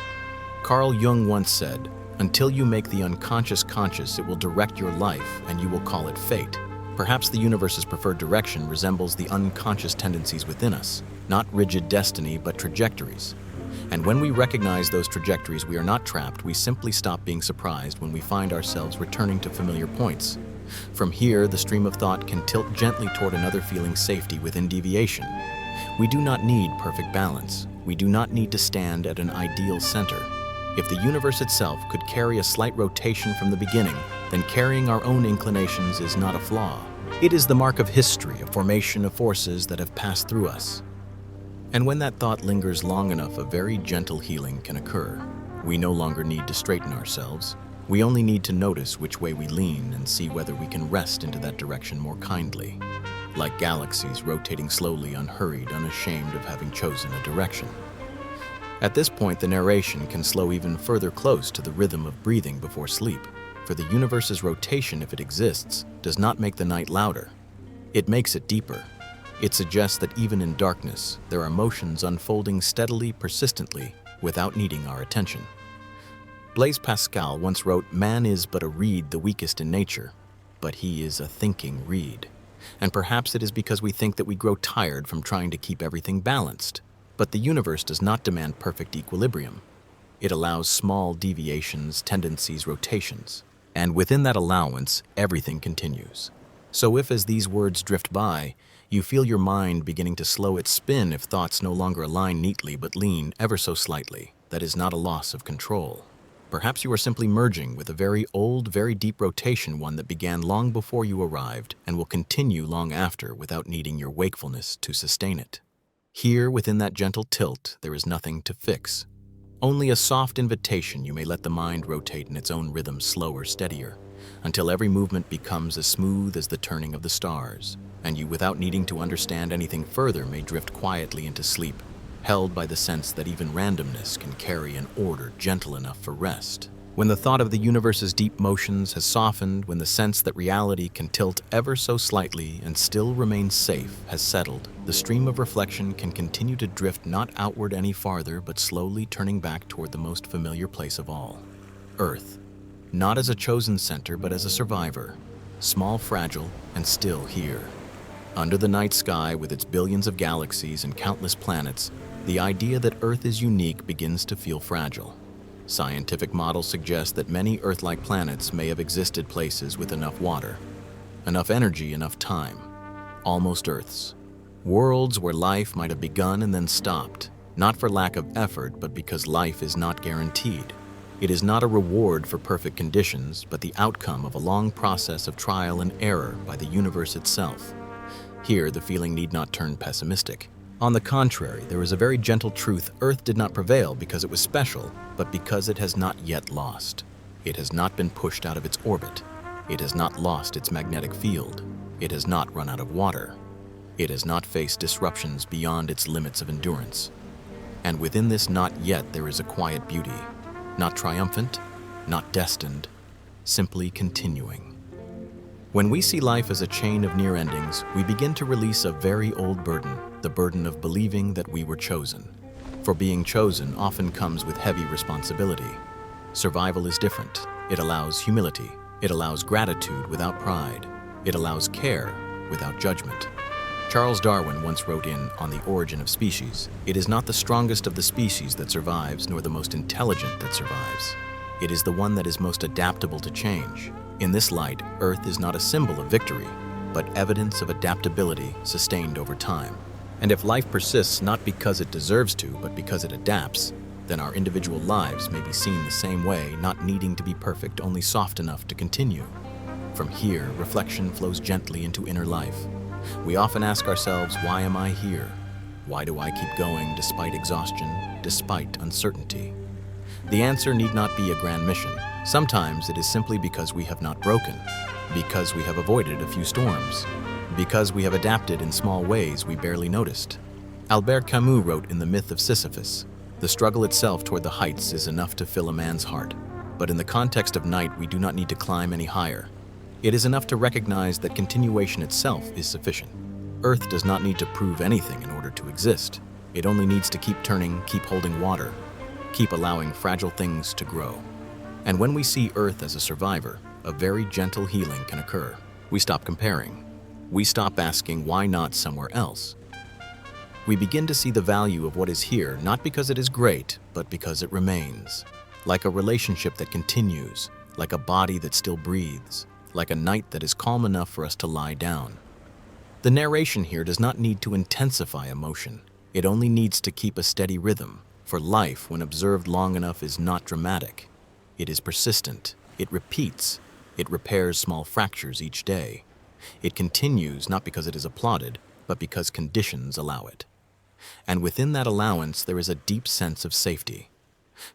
Carl Jung once said, "Until you make the unconscious conscious, it will direct your life, and you will call it fate." Perhaps the universe's preferred direction resembles the unconscious tendencies within us, not rigid destiny, but trajectories. And when we recognize those trajectories, we are not trapped. We simply stop being surprised when we find ourselves returning to familiar points. From here, the stream of thought can tilt gently toward another feeling safety within deviation. We do not need perfect balance. We do not need to stand at an ideal center. If the universe itself could carry a slight rotation from the beginning, then carrying our own inclinations is not a flaw. It is the mark of history, a formation of forces that have passed through us. And when that thought lingers long enough, a very gentle healing can occur. We no longer need to straighten ourselves. We only need to notice which way we lean and see whether we can rest into that direction more kindly. Like galaxies rotating slowly, unhurried, unashamed of having chosen a direction. At this point, the narration can slow even further close to the rhythm of breathing before sleep, for the universe's rotation, if it exists, does not make the night louder. It makes it deeper. It suggests that even in darkness, there are motions unfolding steadily, persistently, without needing our attention. Blaise Pascal once wrote, "Man is but a reed, the weakest in nature, but he is a thinking reed." And perhaps it is because we think that we grow tired from trying to keep everything balanced. But the universe does not demand perfect equilibrium. It allows small deviations, tendencies, rotations. And within that allowance, everything continues. So if, as these words drift by, you feel your mind beginning to slow its spin, if thoughts no longer align neatly but lean ever so slightly, that is not a loss of control. Perhaps you are simply merging with a very old, very deep rotation, one that began long before you arrived and will continue long after without needing your wakefulness to sustain it. Here, within that gentle tilt, there is nothing to fix. Only a soft invitation you may let the mind rotate in its own rhythm, slower, steadier, until every movement becomes as smooth as the turning of the stars, and you, without needing to understand anything further, may drift quietly into sleep, held by the sense that even randomness can carry an order gentle enough for rest. When the thought of the universe's deep motions has softened, when the sense that reality can tilt ever so slightly and still remain safe has settled, the stream of reflection can continue to drift not outward any farther, but slowly turning back toward the most familiar place of all, Earth. Not as a chosen center, but as a survivor, small, fragile, and still here. Under the night sky, with its billions of galaxies and countless planets, the idea that Earth is unique begins to feel fragile. Scientific models suggest that many Earth-like planets may have existed places with enough water, enough energy, enough time. Almost Earths. Worlds where life might have begun and then stopped, not for lack of effort, but because life is not guaranteed. It is not a reward for perfect conditions, but the outcome of a long process of trial and error by the universe itself. Here, the feeling need not turn pessimistic. On the contrary, there is a very gentle truth. Earth did not prevail because it was special, but because it has not yet lost. It has not been pushed out of its orbit. It has not lost its magnetic field. It has not run out of water. It has not faced disruptions beyond its limits of endurance. And within this not yet, there is a quiet beauty, not triumphant, not destined, simply continuing. When we see life as a chain of near endings, we begin to release a very old burden, the burden of believing that we were chosen. For being chosen often comes with heavy responsibility. Survival is different. It allows humility. It allows gratitude without pride. It allows care without judgment. Charles Darwin once wrote in On the Origin of Species, "It is not the strongest of the species that survives, nor the most intelligent that survives. It is the one that is most adaptable to change." In this light, Earth is not a symbol of victory, but evidence of adaptability sustained over time. And if life persists not because it deserves to, but because it adapts, then our individual lives may be seen the same way, not needing to be perfect, only soft enough to continue. From here, reflection flows gently into inner life. We often ask ourselves, why am I here? Why do I keep going despite exhaustion, despite uncertainty? The answer need not be a grand mission. Sometimes it is simply because we have not broken, because we have avoided a few storms, because we have adapted in small ways we barely noticed. Albert Camus wrote in The Myth of Sisyphus, "The struggle itself toward the heights is enough to fill a man's heart, but in the context of night we do not need to climb any higher. It is enough to recognize that continuation itself is sufficient. Earth does not need to prove anything in order to exist. It only needs to keep turning, keep holding water, keep allowing fragile things to grow." And when we see Earth as a survivor, a very gentle healing can occur. We stop comparing. We stop asking why not somewhere else. We begin to see the value of what is here, not because it is great, but because it remains. Like a relationship that continues, like a body that still breathes, like a night that is calm enough for us to lie down. The narration here does not need to intensify emotion. It only needs to keep a steady rhythm, for life, when observed long enough, is not dramatic. It is persistent. It repeats. It repairs small fractures each day. It continues not because it is applauded, but because conditions allow it. And within that allowance, there is a deep sense of safety.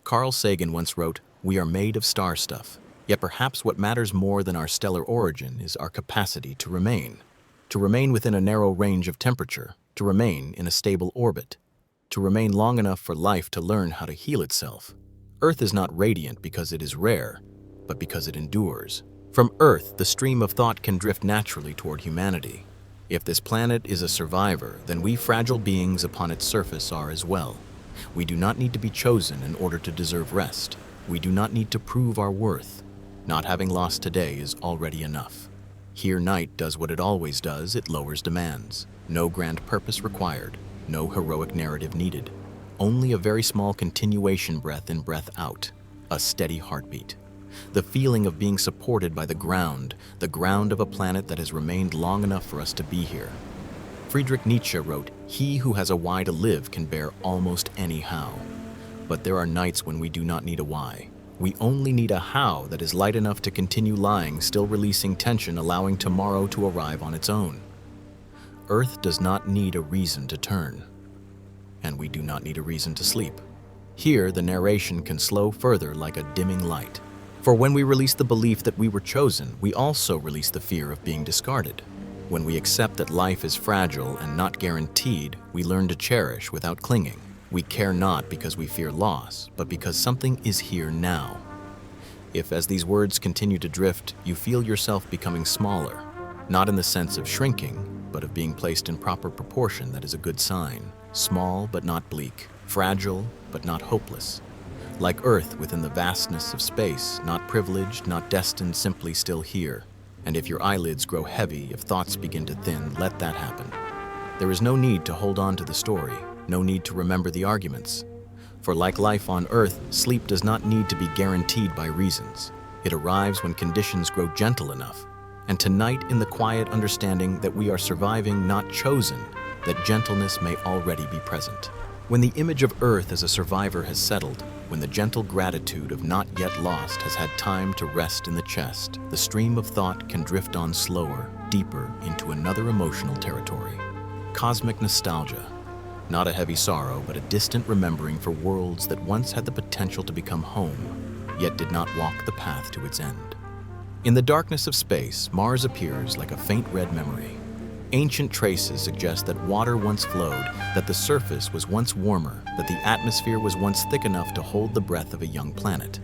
Carl Sagan once wrote, "We are made of star stuff, yet perhaps what matters more than our stellar origin is our capacity to remain within a narrow range of temperature, to remain in a stable orbit, to remain long enough for life to learn how to heal itself. Earth is not radiant because it is rare, but because it endures." From Earth, the stream of thought can drift naturally toward humanity. If this planet is a survivor, then we fragile beings upon its surface are as well. We do not need to be chosen in order to deserve rest. We do not need to prove our worth. Not having lost today is already enough. Here night does what it always does, it lowers demands. No grand purpose required, no heroic narrative needed. Only a very small continuation breath in, breath out, a steady heartbeat. The feeling of being supported by the ground of a planet that has remained long enough for us to be here. Friedrich Nietzsche wrote, "He who has a why to live can bear almost any how." But there are nights when we do not need a why. We only need a how that is light enough to continue lying, still releasing tension, allowing tomorrow to arrive on its own. Earth does not need a reason to turn, and we do not need a reason to sleep. Here, the narration can slow further like a dimming light. For when we release the belief that we were chosen, we also release the fear of being discarded. When we accept that life is fragile and not guaranteed, we learn to cherish without clinging. We care not because we fear loss, but because something is here now. If, as these words continue to drift, you feel yourself becoming smaller, not in the sense of shrinking, but of being placed in proper proportion, that is a good sign. Small but not bleak, fragile but not hopeless. Like Earth within the vastness of space, not privileged, not destined, simply still here. And if your eyelids grow heavy, if thoughts begin to thin, let that happen. There is no need to hold on to the story, no need to remember the arguments. For like life on Earth, sleep does not need to be guaranteed by reasons. It arrives when conditions grow gentle enough. And tonight, in the quiet understanding that we are surviving, not chosen, that gentleness may already be present. When the image of Earth as a survivor has settled, when the gentle gratitude of not yet lost has had time to rest in the chest, the stream of thought can drift on slower, deeper into another emotional territory. Cosmic nostalgia. Not a heavy sorrow, but a distant remembering for worlds that once had the potential to become home, yet did not walk the path to its end. In the darkness of space, Mars appears like a faint red memory. Ancient traces suggest that water once flowed, that the surface was once warmer, that the atmosphere was once thick enough to hold the breath of a young planet.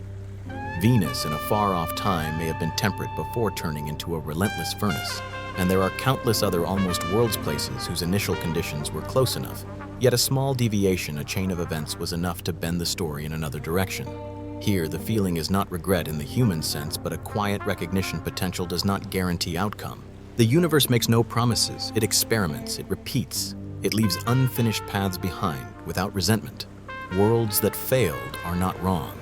Venus in a far-off time may have been temperate before turning into a relentless furnace, and there are countless other almost worlds places whose initial conditions were close enough, yet a small deviation, a chain of events, was enough to bend the story in another direction. Here, the feeling is not regret in the human sense, but a quiet recognition potential does not guarantee outcome. The universe makes no promises, it experiments, it repeats, it leaves unfinished paths behind without resentment. Worlds that failed are not wrong.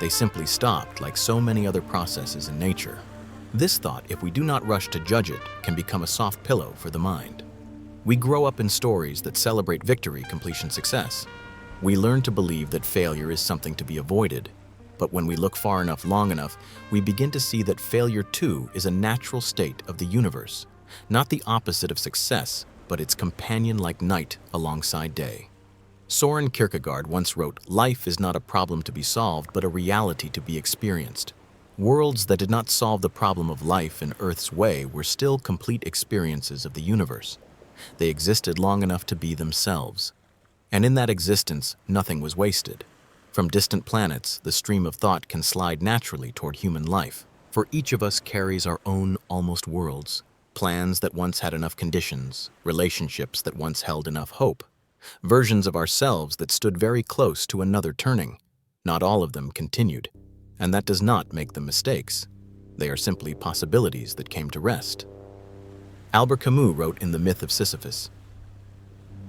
They simply stopped, like so many other processes in nature. This thought, if we do not rush to judge it, can become a soft pillow for the mind. We grow up in stories that celebrate victory, completion, success. We learn to believe that failure is something to be avoided. But when we look far enough, long enough, we begin to see that failure too is a natural state of the universe. Not the opposite of success, but its companion like night alongside day. Soren Kierkegaard once wrote, "Life is not a problem to be solved, but a reality to be experienced." Worlds that did not solve the problem of life in Earth's way were still complete experiences of the universe. They existed long enough to be themselves. And in that existence, nothing was wasted. From distant planets, the stream of thought can slide naturally toward human life. For each of us carries our own almost worlds, plans that once had enough conditions, relationships that once held enough hope, versions of ourselves that stood very close to another turning. Not all of them continued, and that does not make them mistakes. They are simply possibilities that came to rest. Albert Camus wrote in The Myth of Sisyphus,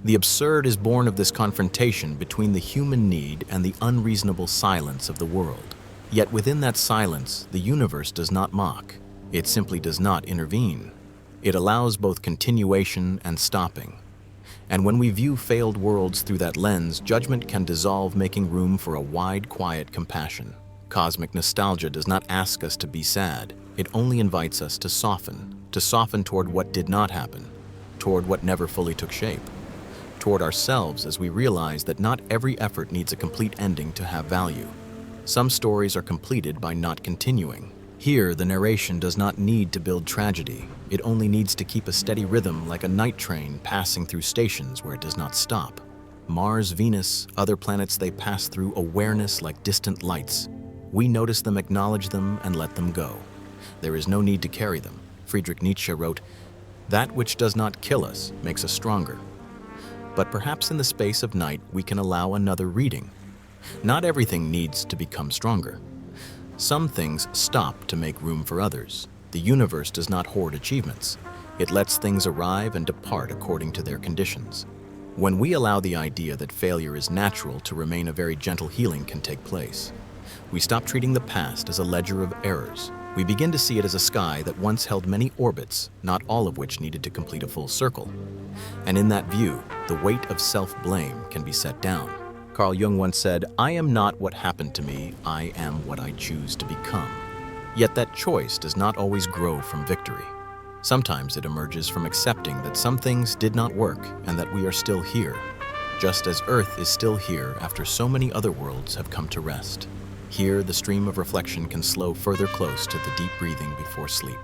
"The absurd is born of this confrontation between the human need and the unreasonable silence of the world. Yet within that silence, the universe does not mock. It simply does not intervene. It allows both continuation and stopping. And when we view failed worlds through that lens, judgment can dissolve, making room for a wide, quiet compassion. Cosmic nostalgia does not ask us to be sad. It only invites us to soften toward what did not happen, toward what never fully took shape. toward ourselves as we realize that not every effort needs a complete ending to have value. Some stories are completed by not continuing. Here, the narration does not need to build tragedy. It only needs to keep a steady rhythm like a night train passing through stations where it does not stop. Mars, Venus, other planets, they pass through awareness like distant lights. We notice them, acknowledge them, and let them go. There is no need to carry them. Friedrich Nietzsche wrote, "That which does not kill us makes us stronger." But perhaps in the space of night, we can allow another reading. Not everything needs to become stronger. Some things stop to make room for others. The universe does not hoard achievements. It lets things arrive and depart according to their conditions. When we allow the idea that failure is natural to remain, a very gentle healing can take place. We stop treating the past as a ledger of errors. We begin to see it as a sky that once held many orbits, not all of which needed to complete a full circle. And in that view, the weight of self-blame can be set down. Carl Jung once said, "I am not what happened to me, I am what I choose to become." Yet that choice does not always grow from victory. Sometimes it emerges from accepting that some things did not work and that we are still here, just as Earth is still here after so many other worlds have come to rest. Here, the stream of reflection can slow further close to the deep breathing before sleep.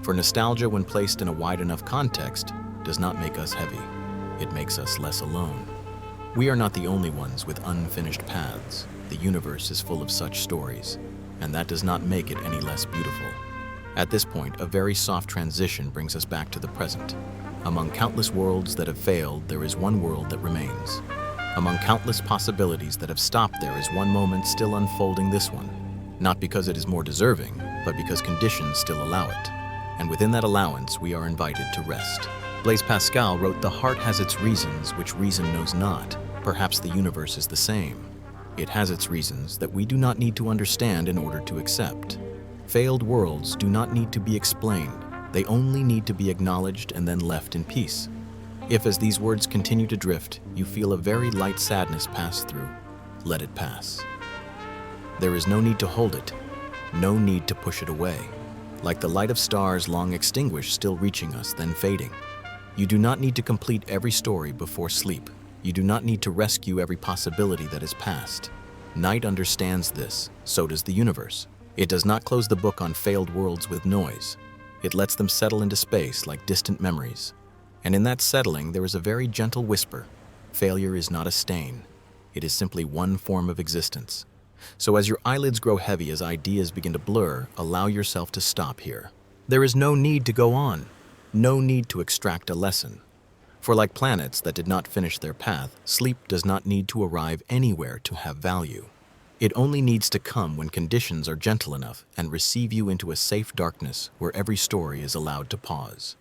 For nostalgia, when placed in a wide enough context, does not make us heavy. It makes us less alone. We are not the only ones with unfinished paths. The universe is full of such stories, and that does not make it any less beautiful. At this point, a very soft transition brings us back to the present. Among countless worlds that have failed, there is one world that remains. Among countless possibilities that have stopped, there is one moment still unfolding, this one. Not because it is more deserving, but because conditions still allow it. And within that allowance, we are invited to rest. Blaise Pascal wrote, "The heart has its reasons, which reason knows not." Perhaps the universe is the same. It has its reasons that we do not need to understand in order to accept. Failed worlds do not need to be explained. They only need to be acknowledged and then left in peace. If, as these words continue to drift, you feel a very light sadness pass through, let it pass. There is no need to hold it, no need to push it away. Like the light of stars long extinguished, still reaching us, then fading. You do not need to complete every story before sleep. You do not need to rescue every possibility that is past. Night understands this, so does the universe. It does not close the book on failed worlds with noise. It lets them settle into space like distant memories. And in that settling, there is a very gentle whisper. Failure is not a stain. It is simply one form of existence. So as your eyelids grow heavy, as ideas begin to blur, allow yourself to stop here. There is no need to go on, no need to extract a lesson. For like planets that did not finish their path, sleep does not need to arrive anywhere to have value. It only needs to come when conditions are gentle enough and receive you into a safe darkness where every story is allowed to pause.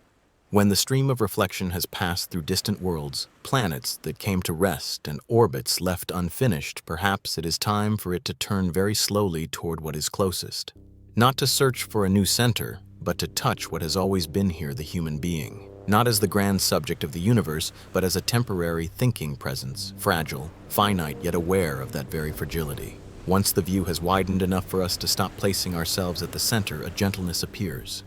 When the stream of reflection has passed through distant worlds, planets that came to rest and orbits left unfinished, perhaps it is time for it to turn very slowly toward what is closest. Not to search for a new center, but to touch what has always been here, the human being. Not as the grand subject of the universe, but as a temporary thinking presence, fragile, finite, yet aware of that very fragility. Once the view has widened enough for us to stop placing ourselves at the center, a gentleness appears.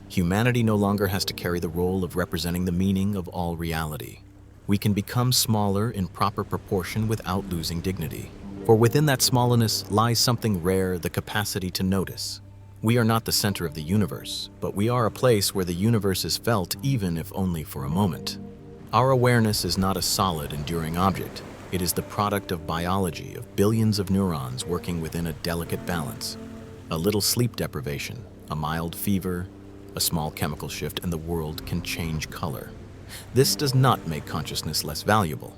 Humanity no longer has to carry the role of representing the meaning of all reality. We can become smaller in proper proportion without losing dignity. For within that smallness lies something rare, the capacity to notice. We are not the center of the universe, but we are a place where the universe is felt, even if only for a moment. Our awareness is not a solid, enduring object. It is the product of biology, of billions of neurons working within a delicate balance. A little sleep deprivation, a mild fever, a small chemical shift, and the world can change color. This does not make consciousness less valuable.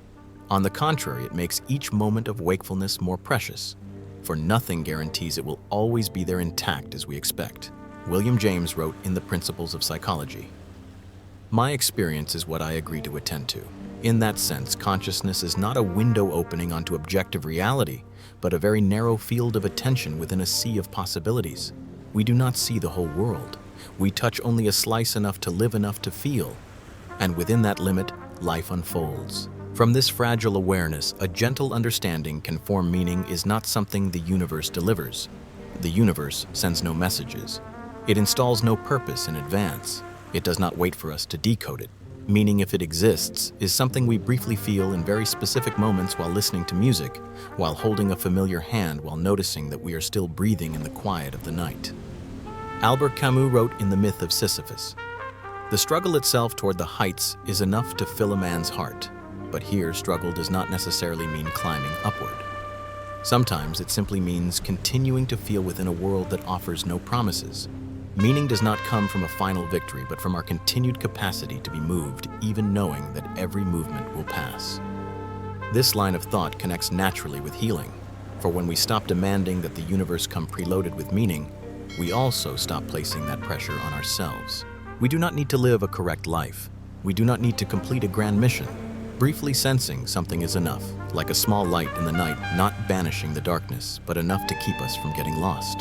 On the contrary, it makes each moment of wakefulness more precious, for nothing guarantees it will always be there intact as we expect. William James wrote in The Principles of Psychology, "My experience is what I agree to attend to." In that sense, consciousness is not a window opening onto objective reality, but a very narrow field of attention within a sea of possibilities. We do not see the whole world. We touch only a slice enough to live enough to feel, and within that limit, life unfolds. From this fragile awareness, a gentle understanding can form. Meaning is not something the universe delivers. The universe sends no messages. It installs no purpose in advance. It does not wait for us to decode it. Meaning, if it exists, is something we briefly feel in very specific moments while listening to music, while holding a familiar hand, while noticing that we are still breathing in the quiet of the night. Albert Camus wrote in The Myth of Sisyphus, "The struggle itself toward the heights is enough to fill a man's heart, but here struggle does not necessarily mean climbing upward. Sometimes it simply means continuing to feel within a world that offers no promises. Meaning does not come from a final victory, but from our continued capacity to be moved, even knowing that every movement will pass." This line of thought connects naturally with healing, for when we stop demanding that the universe come preloaded with meaning, we also stop placing that pressure on ourselves. We do not need to live a correct life. We do not need to complete a grand mission. Briefly sensing something is enough, like a small light in the night, not banishing the darkness, but enough to keep us from getting lost.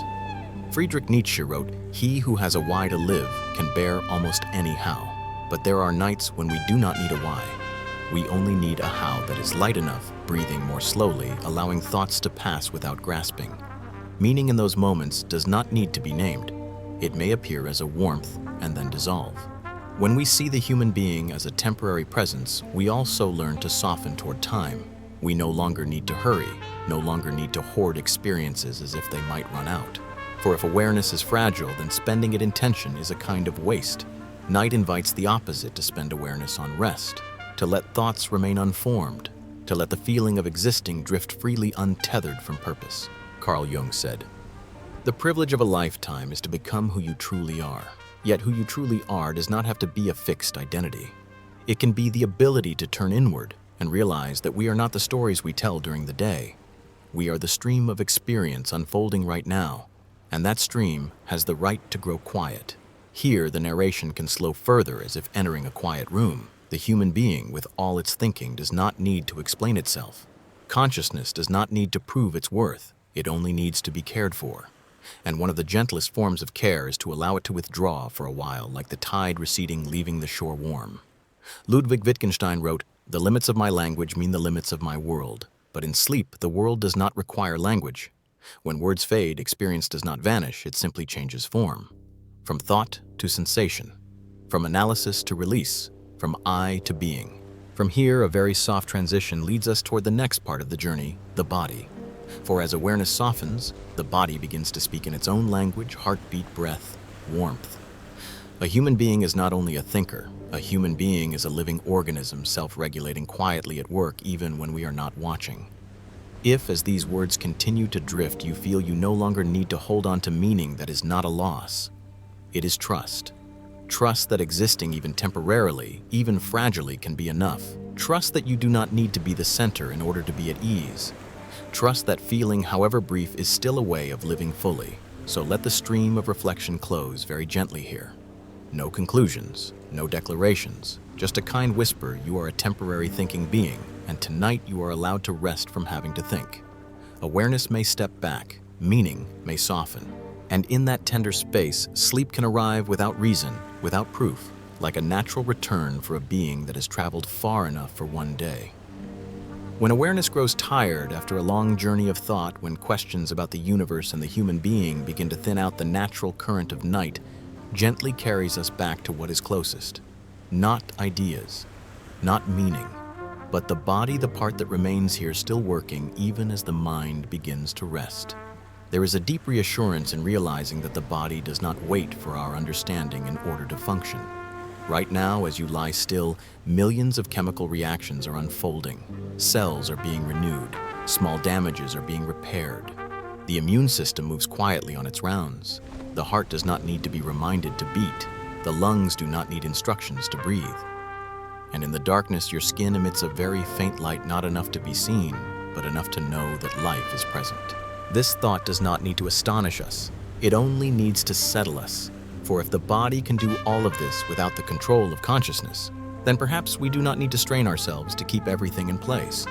Friedrich Nietzsche wrote, "He who has a why to live can bear almost any how. But there are nights when we do not need a why. We only need a how that is light enough, breathing more slowly, allowing thoughts to pass without grasping." Meaning in those moments does not need to be named. It may appear as a warmth and then dissolve. When we see the human being as a temporary presence, we also learn to soften toward time. We no longer need to hurry, no longer need to hoard experiences as if they might run out. For if awareness is fragile, then spending it in tension is a kind of waste. Night invites the opposite, to spend awareness on rest, to let thoughts remain unformed, to let the feeling of existing drift freely untethered from purpose. Carl Jung said, "The privilege of a lifetime is to become who you truly are. Yet who you truly are does not have to be a fixed identity. It can be the ability to turn inward and realize that we are not the stories we tell during the day. We are the stream of experience unfolding right now, and that stream has the right to grow quiet. Here, the narration can slow further as if entering a quiet room. The human being, with all its thinking, does not need to explain itself. Consciousness does not need to prove its worth. It only needs to be cared for. And one of the gentlest forms of care is to allow it to withdraw for a while, like the tide receding, leaving the shore warm." Ludwig Wittgenstein wrote, "The limits of my language mean the limits of my world. But in sleep, the world does not require language. When words fade, experience does not vanish, it simply changes form. From thought to sensation, from analysis to release, from I to being. From here, a very soft transition leads us toward the next part of the journey, the body. For as awareness softens, the body begins to speak in its own language, heartbeat, breath, warmth. A human being is not only a thinker. A human being is a living organism, self-regulating quietly at work even when we are not watching. If, as these words continue to drift, you feel you no longer need to hold on to meaning that is not a loss, it is trust. Trust that existing even temporarily, even fragilely, can be enough. Trust that you do not need to be the center in order to be at ease. Trust that feeling, however brief, is still a way of living fully. So let the stream of reflection close very gently here. No conclusions, no declarations, just a kind whisper: you are a temporary thinking being, and tonight you are allowed to rest from having to think. Awareness may step back, meaning may soften, and in that tender space, sleep can arrive without reason, without proof, like a natural return for a being that has traveled far enough for one day. When awareness grows tired after a long journey of thought, when questions about the universe and the human being begin to thin out, the natural current of night gently carries us back to what is closest. Not ideas, not meaning, but the body, the part that remains here still working even as the mind begins to rest. There is a deep reassurance in realizing that the body does not wait for our understanding in order to function. Right now, as you lie still, millions of chemical reactions are unfolding. Cells are being renewed. Small damages are being repaired. The immune system moves quietly on its rounds. The heart does not need to be reminded to beat. The lungs do not need instructions to breathe. And in the darkness, your skin emits a very faint light, not enough to be seen, but enough to know that life is present. This thought does not need to astonish us. It only needs to settle us. For if the body can do all of this without the control of consciousness, then perhaps we do not need to strain ourselves to keep everything in place.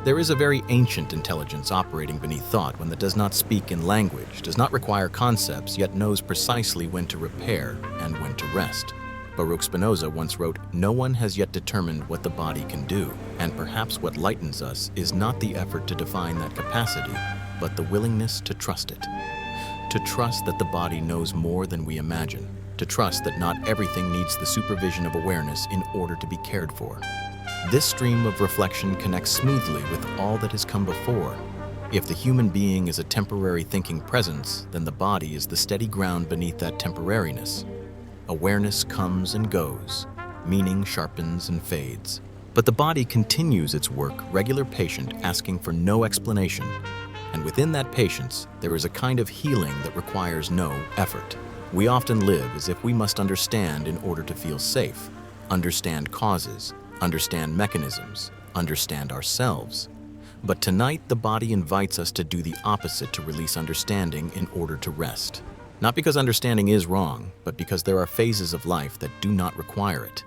There is a very ancient intelligence operating beneath thought, one that does not speak in language, does not require concepts, yet knows precisely when to repair and when to rest. Baruch Spinoza once wrote, "No one has yet determined what the body can do, and perhaps what lightens us is not the effort to define that capacity, but the willingness to trust it. To trust that the body knows more than we imagine, to trust that not everything needs the supervision of awareness in order to be cared for. This stream of reflection connects smoothly with all that has come before. If the human being is a temporary thinking presence, then the body is the steady ground beneath that temporariness. Awareness comes and goes, meaning sharpens and fades. But the body continues its work, regular patient, asking for no explanation. And within that patience, there is a kind of healing that requires no effort. We often live as if we must understand in order to feel safe, understand causes, understand mechanisms, understand ourselves. But tonight, the body invites us to do the opposite, to release understanding in order to rest. Not because understanding is wrong, but because there are phases of life that do not require it.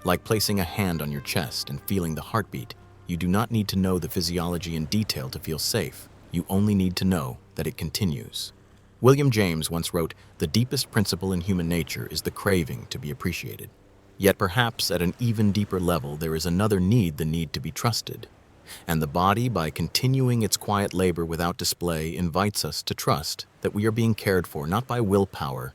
Like placing a hand on your chest and feeling the heartbeat, you do not need to know the physiology in detail to feel safe. You only need to know that it continues. William James once wrote, "The deepest principle in human nature is the craving to be appreciated." Yet perhaps at an even deeper level, there is another need, the need to be trusted. And the body, by continuing its quiet labor without display, invites us to trust that we are being cared for not by willpower,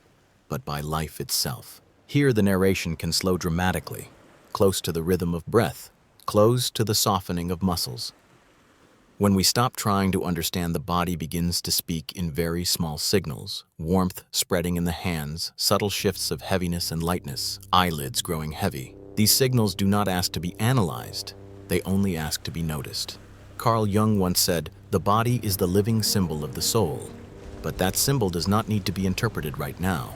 but by life itself. Here the narration can slow dramatically, close to the rhythm of breath, close to the softening of muscles. When we stop trying to understand, the body begins to speak in very small signals, warmth spreading in the hands, subtle shifts of heaviness and lightness, eyelids growing heavy. These signals do not ask to be analyzed, they only ask to be noticed. Carl Jung once said, "The body is the living symbol of the soul." But that symbol does not need to be interpreted right now.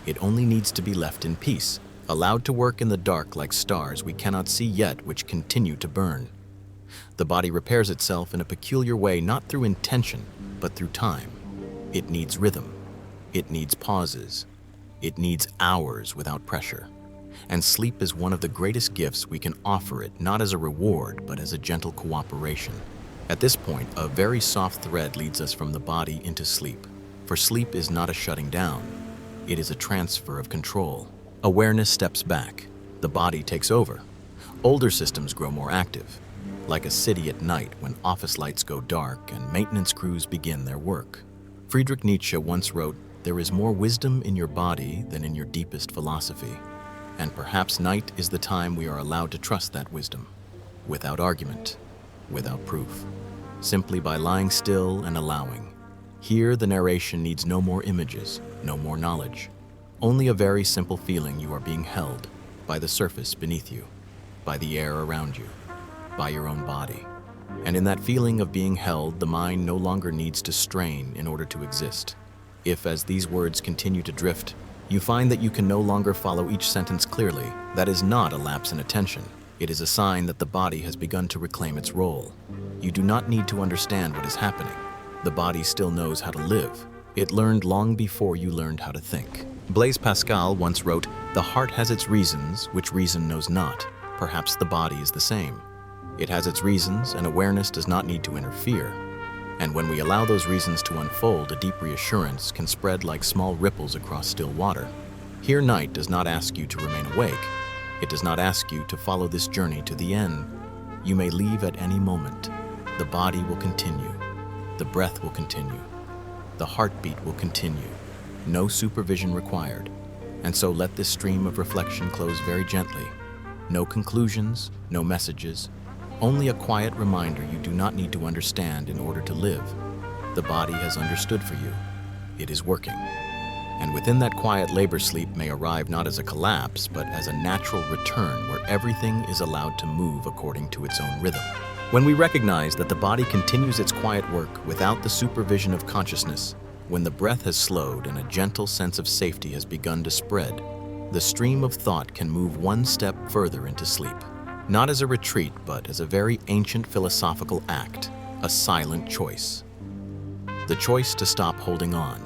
It only needs to be left in peace, allowed to work in the dark like stars we cannot see yet, which continue to burn. The body repairs itself in a peculiar way, not through intention, but through time. It needs rhythm. It needs pauses. It needs hours without pressure. And sleep is one of the greatest gifts we can offer it, not as a reward, but as a gentle cooperation. At this point, a very soft thread leads us from the body into sleep. For sleep is not a shutting down. It is a transfer of control. Awareness steps back. The body takes over. Older systems grow more active, like a city at night when office lights go dark and maintenance crews begin their work. Friedrich Nietzsche once wrote, "There is more wisdom in your body than in your deepest philosophy." And perhaps night is the time we are allowed to trust that wisdom, without argument, without proof, simply by lying still and allowing. Here, the narration needs no more images, no more knowledge, only a very simple feeling you are being held by the surface beneath you, by the air around you, by your own body. And in that feeling of being held, the mind no longer needs to strain in order to exist. If, as these words continue to drift, you find that you can no longer follow each sentence clearly, that is not a lapse in attention. It is a sign that the body has begun to reclaim its role. You do not need to understand what is happening. The body still knows how to live. It learned long before you learned how to think. Blaise Pascal once wrote, "The heart has its reasons, which reason knows not." Perhaps the body is the same. It has its reasons, and awareness does not need to interfere. And when we allow those reasons to unfold, a deep reassurance can spread like small ripples across still water. Here, night does not ask you to remain awake. It does not ask you to follow this journey to the end. You may leave at any moment. The body will continue. The breath will continue. The heartbeat will continue. No supervision required. And so let this stream of reflection close very gently. No conclusions, no messages. Only a quiet reminder you do not need to understand in order to live. The body has understood for you. It is working. And within that quiet labor, sleep may arrive not as a collapse, but as a natural return where everything is allowed to move according to its own rhythm. When we recognize that the body continues its quiet work without the supervision of consciousness, when the breath has slowed and a gentle sense of safety has begun to spread, the stream of thought can move one step further into sleep. Not as a retreat, but as a very ancient philosophical act, a silent choice. The choice to stop holding on.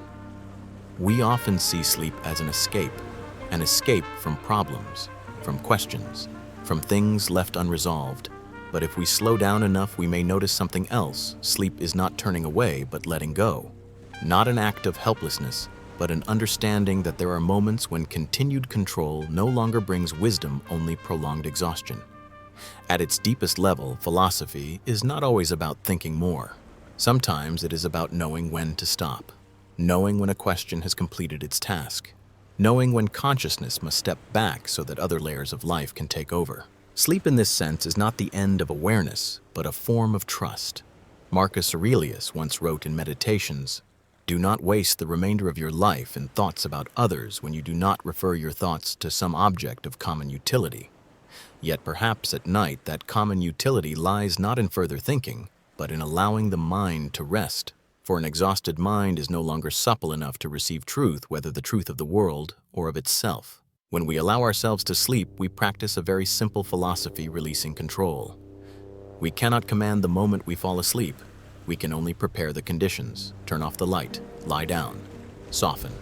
We often see sleep as an escape from problems, from questions, from things left unresolved. But if we slow down enough, we may notice something else. Sleep is not turning away, but letting go. Not an act of helplessness, but an understanding that there are moments when continued control no longer brings wisdom, only prolonged exhaustion. At its deepest level, philosophy is not always about thinking more. Sometimes it is about knowing when to stop, knowing when a question has completed its task, knowing when consciousness must step back so that other layers of life can take over. Sleep in this sense is not the end of awareness, but a form of trust. Marcus Aurelius once wrote in Meditations, "Do not waste the remainder of your life in thoughts about others when you do not refer your thoughts to some object of common utility." Yet perhaps at night that common utility lies not in further thinking, but in allowing the mind to rest. For an exhausted mind is no longer supple enough to receive truth, whether the truth of the world or of itself. When we allow ourselves to sleep, we practice a very simple philosophy, releasing control. We cannot command the moment we fall asleep. We can only prepare the conditions, turn off the light, lie down, soften.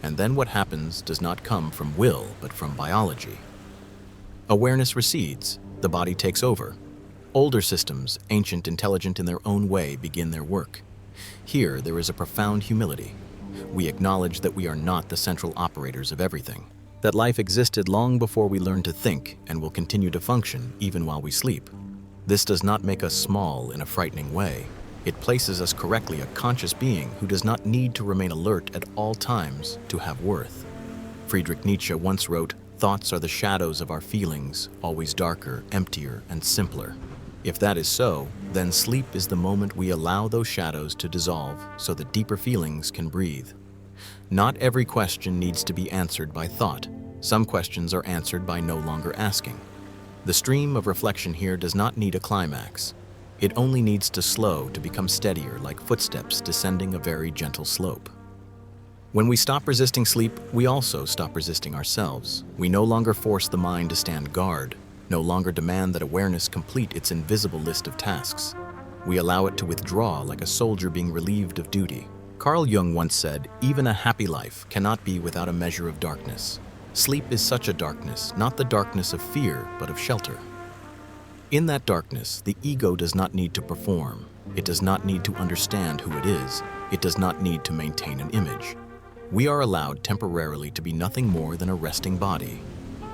And then what happens does not come from will, but from biology. Awareness recedes, the body takes over. Older systems, ancient, intelligent in their own way, begin their work. Here, there is a profound humility. We acknowledge that we are not the central operators of everything, that life existed long before we learned to think and will continue to function even while we sleep. This does not make us small in a frightening way. It places us correctly a conscious being who does not need to remain alert at all times to have worth. Friedrich Nietzsche once wrote, "Thoughts are the shadows of our feelings, always darker, emptier, and simpler." If that is so, then sleep is the moment we allow those shadows to dissolve so that deeper feelings can breathe. Not every question needs to be answered by thought. Some questions are answered by no longer asking. The stream of reflection here does not need a climax. It only needs to slow to become steadier, like footsteps descending a very gentle slope. When we stop resisting sleep, we also stop resisting ourselves. We no longer force the mind to stand guard, no longer demand that awareness complete its invisible list of tasks. We allow it to withdraw like a soldier being relieved of duty. Carl Jung once said, "Even a happy life cannot be without a measure of darkness." Sleep is such a darkness, not the darkness of fear, but of shelter. In that darkness, the ego does not need to perform. It does not need to understand who it is. It does not need to maintain an image. We are allowed temporarily to be nothing more than a resting body.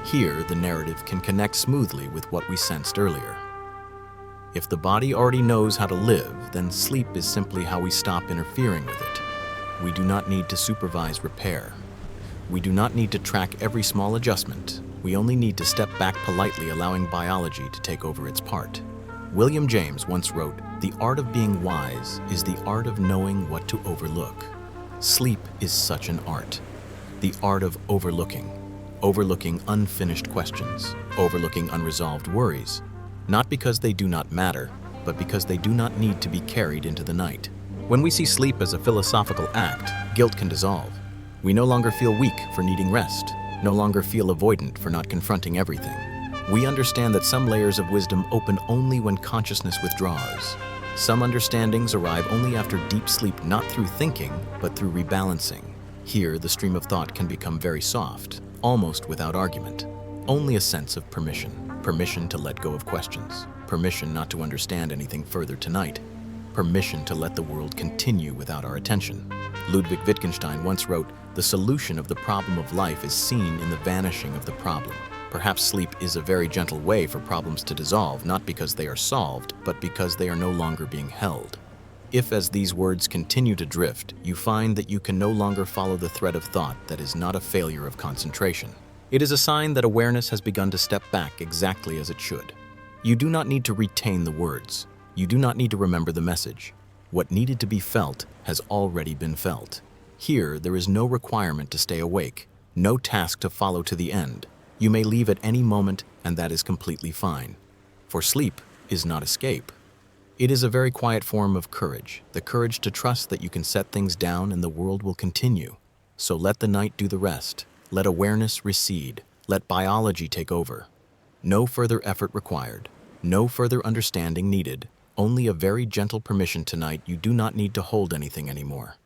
Here, the narrative can connect smoothly with what we sensed earlier. If the body already knows how to live, then sleep is simply how we stop interfering with it. We do not need to supervise repair. We do not need to track every small adjustment. We only need to step back politely, allowing biology to take over its part. William James once wrote, "The art of being wise is the art of knowing what to overlook." Sleep is such an art. The art of overlooking unfinished questions, overlooking unresolved worries, not because they do not matter, but because they do not need to be carried into the night. When we see sleep as a philosophical act, guilt can dissolve. We no longer feel weak for needing rest, no longer feel avoidant for not confronting everything. We understand that some layers of wisdom open only when consciousness withdraws. Some understandings arrive only after deep sleep, not through thinking, but through rebalancing. Here, the stream of thought can become very soft, almost without argument. Only a sense of permission. Permission to let go of questions. Permission not to understand anything further tonight. Permission to let the world continue without our attention. Ludwig Wittgenstein once wrote, "The solution of the problem of life is seen in the vanishing of the problem." Perhaps sleep is a very gentle way for problems to dissolve, not because they are solved, but because they are no longer being held. If, as these words continue to drift, you find that you can no longer follow the thread of thought, that is not a failure of concentration. It is a sign that awareness has begun to step back exactly as it should. You do not need to retain the words. You do not need to remember the message. What needed to be felt has already been felt. Here, there is no requirement to stay awake, no task to follow to the end. You may leave at any moment, and that is completely fine. For sleep is not escape. It is a very quiet form of courage, the courage to trust that you can set things down and the world will continue. So let the night do the rest. Let awareness recede. Let biology take over. No further effort required. No further understanding needed. Only a very gentle permission tonight. You do not need to hold anything anymore.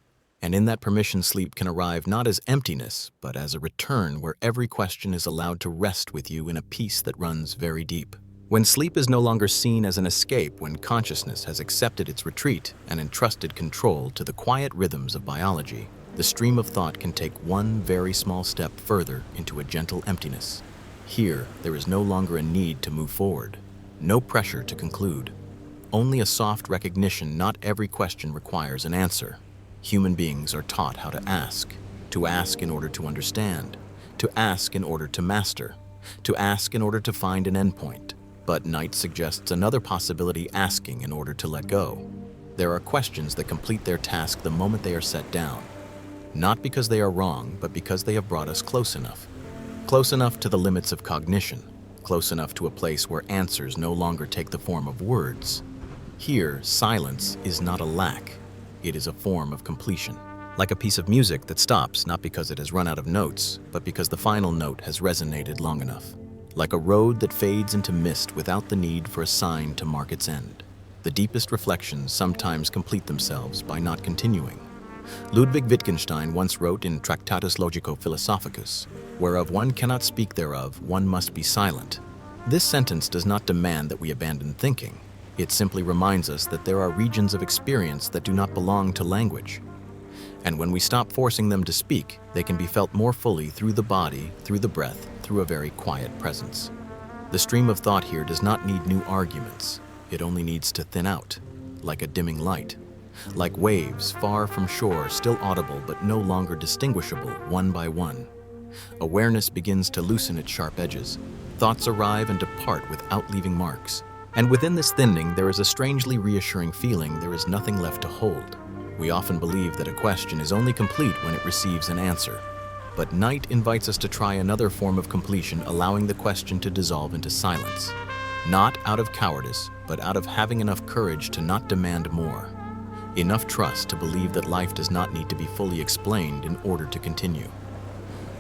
And in that permission, sleep can arrive not as emptiness, but as a return where every question is allowed to rest with you in a peace that runs very deep. When sleep is no longer seen as an escape, when consciousness has accepted its retreat and entrusted control to the quiet rhythms of biology, the stream of thought can take one very small step further into a gentle emptiness. Here, there is no longer a need to move forward, no pressure to conclude, only a soft recognition not every question requires an answer. Human beings are taught how to ask. to ask in order to understand, to ask in order to master, to ask in order to find an endpoint. But night suggests another possibility: asking in order to let go. There are questions that complete their task the moment they are set down, not because they are wrong, but because they have brought us close enough to the limits of cognition, close enough to a place where answers no longer take the form of words. Here, silence is not a lack, it is a form of completion. Like a piece of music that stops not because it has run out of notes, but because the final note has resonated long enough. Like a road that fades into mist without the need for a sign to mark its end. The deepest reflections sometimes complete themselves by not continuing. Ludwig Wittgenstein once wrote in Tractatus Logico-Philosophicus, "Whereof one cannot speak thereof, one must be silent." This sentence does not demand that we abandon thinking. It simply reminds us that there are regions of experience that do not belong to language. And when we stop forcing them to speak, they can be felt more fully through the body, through the breath, through a very quiet presence. The stream of thought here does not need new arguments. It only needs to thin out, like a dimming light. Like waves far from shore, still audible but no longer distinguishable one by one. Awareness begins to loosen its sharp edges. Thoughts arrive and depart without leaving marks. And within this thinning, there is a strangely reassuring feeling there is nothing left to hold. We often believe that a question is only complete when it receives an answer. But night invites us to try another form of completion, allowing the question to dissolve into silence. Not out of cowardice, but out of having enough courage to not demand more. Enough trust to believe that life does not need to be fully explained in order to continue.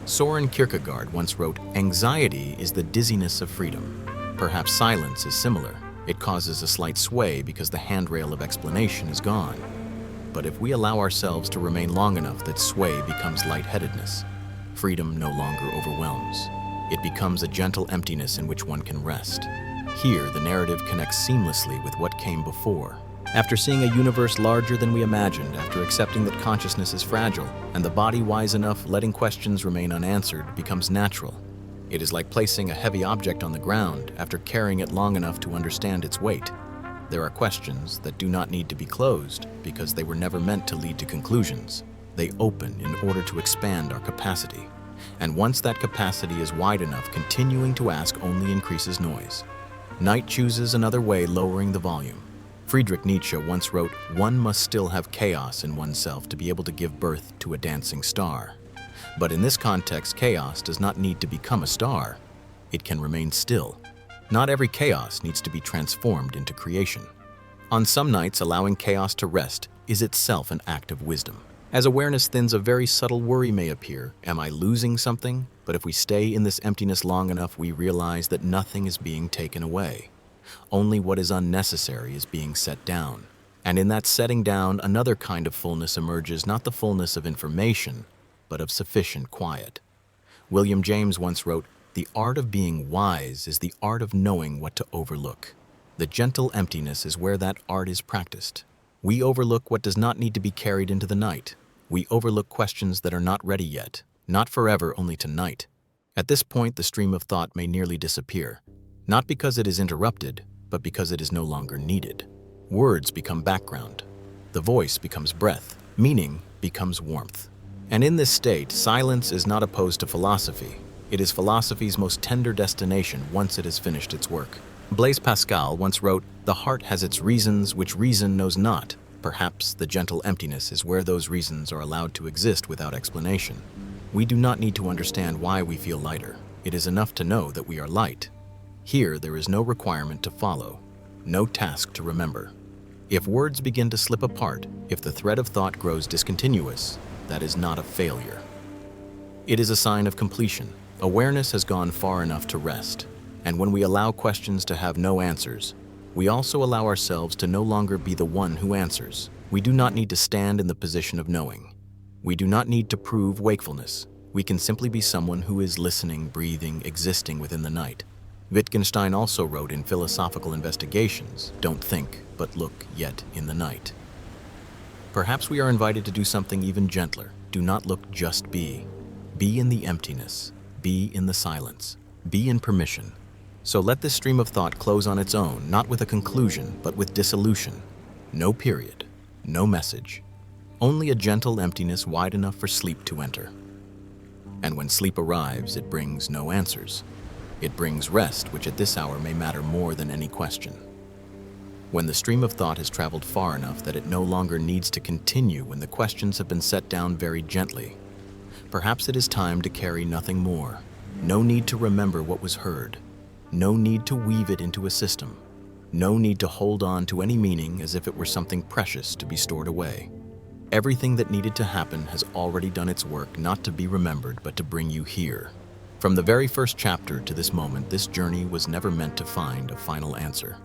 Soren Kierkegaard once wrote, "Anxiety is the dizziness of freedom." Perhaps silence is similar. It causes a slight sway because the handrail of explanation is gone. But if we allow ourselves to remain long enough, that sway becomes lightheadedness. Freedom no longer overwhelms. It becomes a gentle emptiness in which one can rest. Here, the narrative connects seamlessly with what came before. After seeing a universe larger than we imagined, after accepting that consciousness is fragile, and the body wise enough, letting questions remain unanswered becomes natural. It is like placing a heavy object on the ground after carrying it long enough to understand its weight. There are questions that do not need to be closed because they were never meant to lead to conclusions. They open in order to expand our capacity. And once that capacity is wide enough, continuing to ask only increases noise. Night chooses another way, lowering the volume. Friedrich Nietzsche once wrote, "One must still have chaos in oneself to be able to give birth to a dancing star." But in this context, chaos does not need to become a star. It can remain still. Not every chaos needs to be transformed into creation. On some nights, allowing chaos to rest is itself an act of wisdom. As awareness thins, a very subtle worry may appear. Am I losing something? But if we stay in this emptiness long enough, we realize that nothing is being taken away. Only what is unnecessary is being set down. And in that setting down, another kind of fullness emerges, not the fullness of information, but of sufficient quiet. William James once wrote, "The art of being wise is the art of knowing what to overlook." The gentle emptiness is where that art is practiced. We overlook what does not need to be carried into the night. We overlook questions that are not ready yet, not forever, only tonight. At this point, the stream of thought may nearly disappear, not because it is interrupted, but because it is no longer needed. Words become background. The voice becomes breath. Meaning becomes warmth. And in this state, silence is not opposed to philosophy. It is philosophy's most tender destination once it has finished its work. Blaise Pascal once wrote, "The heart has its reasons which reason knows not." Perhaps the gentle emptiness is where those reasons are allowed to exist without explanation. We do not need to understand why we feel lighter. It is enough to know that we are light. Here, there is no requirement to follow, no task to remember. If words begin to slip apart, if the thread of thought grows discontinuous, that is not a failure. It is a sign of completion. Awareness has gone far enough to rest. And when we allow questions to have no answers, we also allow ourselves to no longer be the one who answers. We do not need to stand in the position of knowing. We do not need to prove wakefulness. We can simply be someone who is listening, breathing, existing within the night. Wittgenstein also wrote in Philosophical Investigations, "Don't think, but look yet in the night." Perhaps we are invited to do something even gentler. Do not look, just be. Be in the emptiness. Be in the silence. Be in permission. So let this stream of thought close on its own, not with a conclusion, but with dissolution. No period. No message. only a gentle emptiness wide enough for sleep to enter. And when sleep arrives, it brings no answers. It brings rest, which at this hour may matter more than any question. When the stream of thought has traveled far enough that it no longer needs to continue, when the questions have been set down very gently, perhaps it is time to carry nothing more. No need to remember what was heard. No need to weave it into a system. No need to hold on to any meaning as if it were something precious to be stored away. Everything that needed to happen has already done its work, not to be remembered, but to bring you here. From the very first chapter to this moment, this journey was never meant to find a final answer.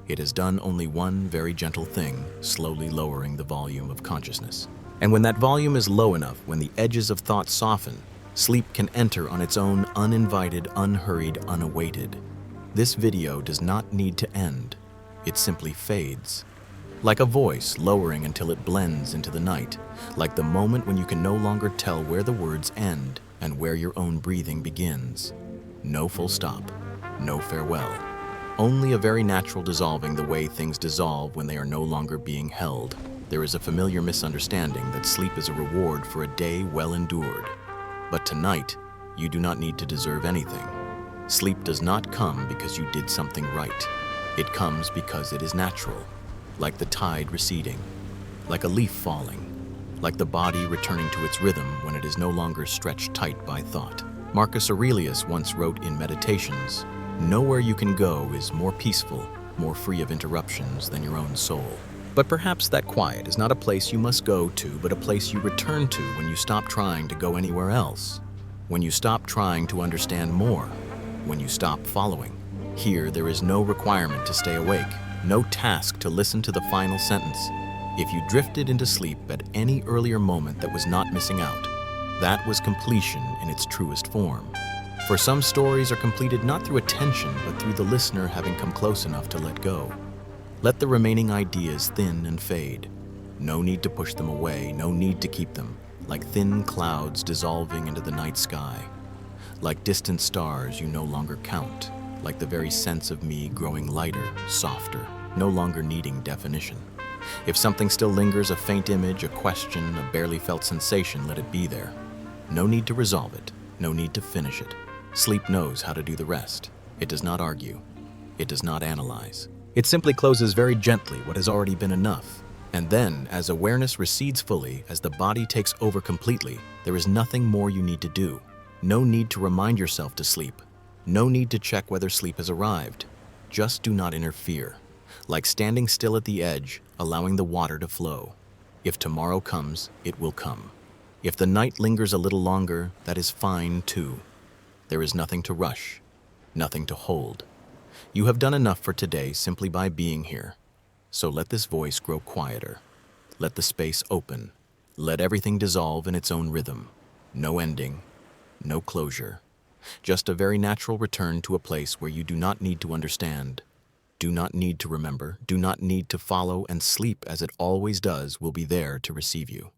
It has done only one very gentle thing, slowly lowering the volume of consciousness. And when that volume is low enough, when the edges of thought soften, sleep can enter on its own, uninvited, unhurried, unawaited. This video does not need to end. It simply fades. Like a voice lowering until it blends into the night, like the moment when you can no longer tell where the words end and where your own breathing begins. No full stop, no farewell. Only a very natural dissolving, the way things dissolve when they are no longer being held. There is a familiar misunderstanding that sleep is a reward for a day well endured. But tonight, you do not need to deserve anything. Sleep does not come because you did something right. It comes because it is natural, like the tide receding, like a leaf falling, like the body returning to its rhythm when it is no longer stretched tight by thought. Marcus Aurelius once wrote in Meditations, "Nowhere you can go is more peaceful, more free of interruptions than your own soul." But perhaps that quiet is not a place you must go to, but a place you return to when you stop trying to go anywhere else, when you stop trying to understand more, when you stop following. Here, there is no requirement to stay awake, no task to listen to the final sentence. If you drifted into sleep at any earlier moment, that was not missing out. That was completion in its truest form. For some stories are completed not through attention, but through the listener having come close enough to let go. Let the remaining ideas thin and fade. No need to push them away, no need to keep them, like thin clouds dissolving into the night sky, like distant stars you no longer count, like the very sense of me growing lighter, softer, no longer needing definition. If something still lingers, a faint image, a question, a barely felt sensation, let it be there. No need to resolve it, no need to finish it. Sleep knows how to do the rest. It does not argue. It does not analyze. It simply closes very gently what has already been enough. And then, as awareness recedes fully, as the body takes over completely, there is nothing more you need to do. No need to remind yourself to sleep. No need to check whether sleep has arrived. Just do not interfere. Like standing still at the edge, allowing the water to flow. If tomorrow comes, it will come. If the night lingers a little longer, that is fine too. There is nothing to rush, nothing to hold. You have done enough for today simply by being here. So let this voice grow quieter. Let the space open. Let everything dissolve in its own rhythm. No ending, no closure. Just a very natural return to a place where you do not need to understand, do not need to remember, do not need to follow, and sleep, as it always does, will be there to receive you.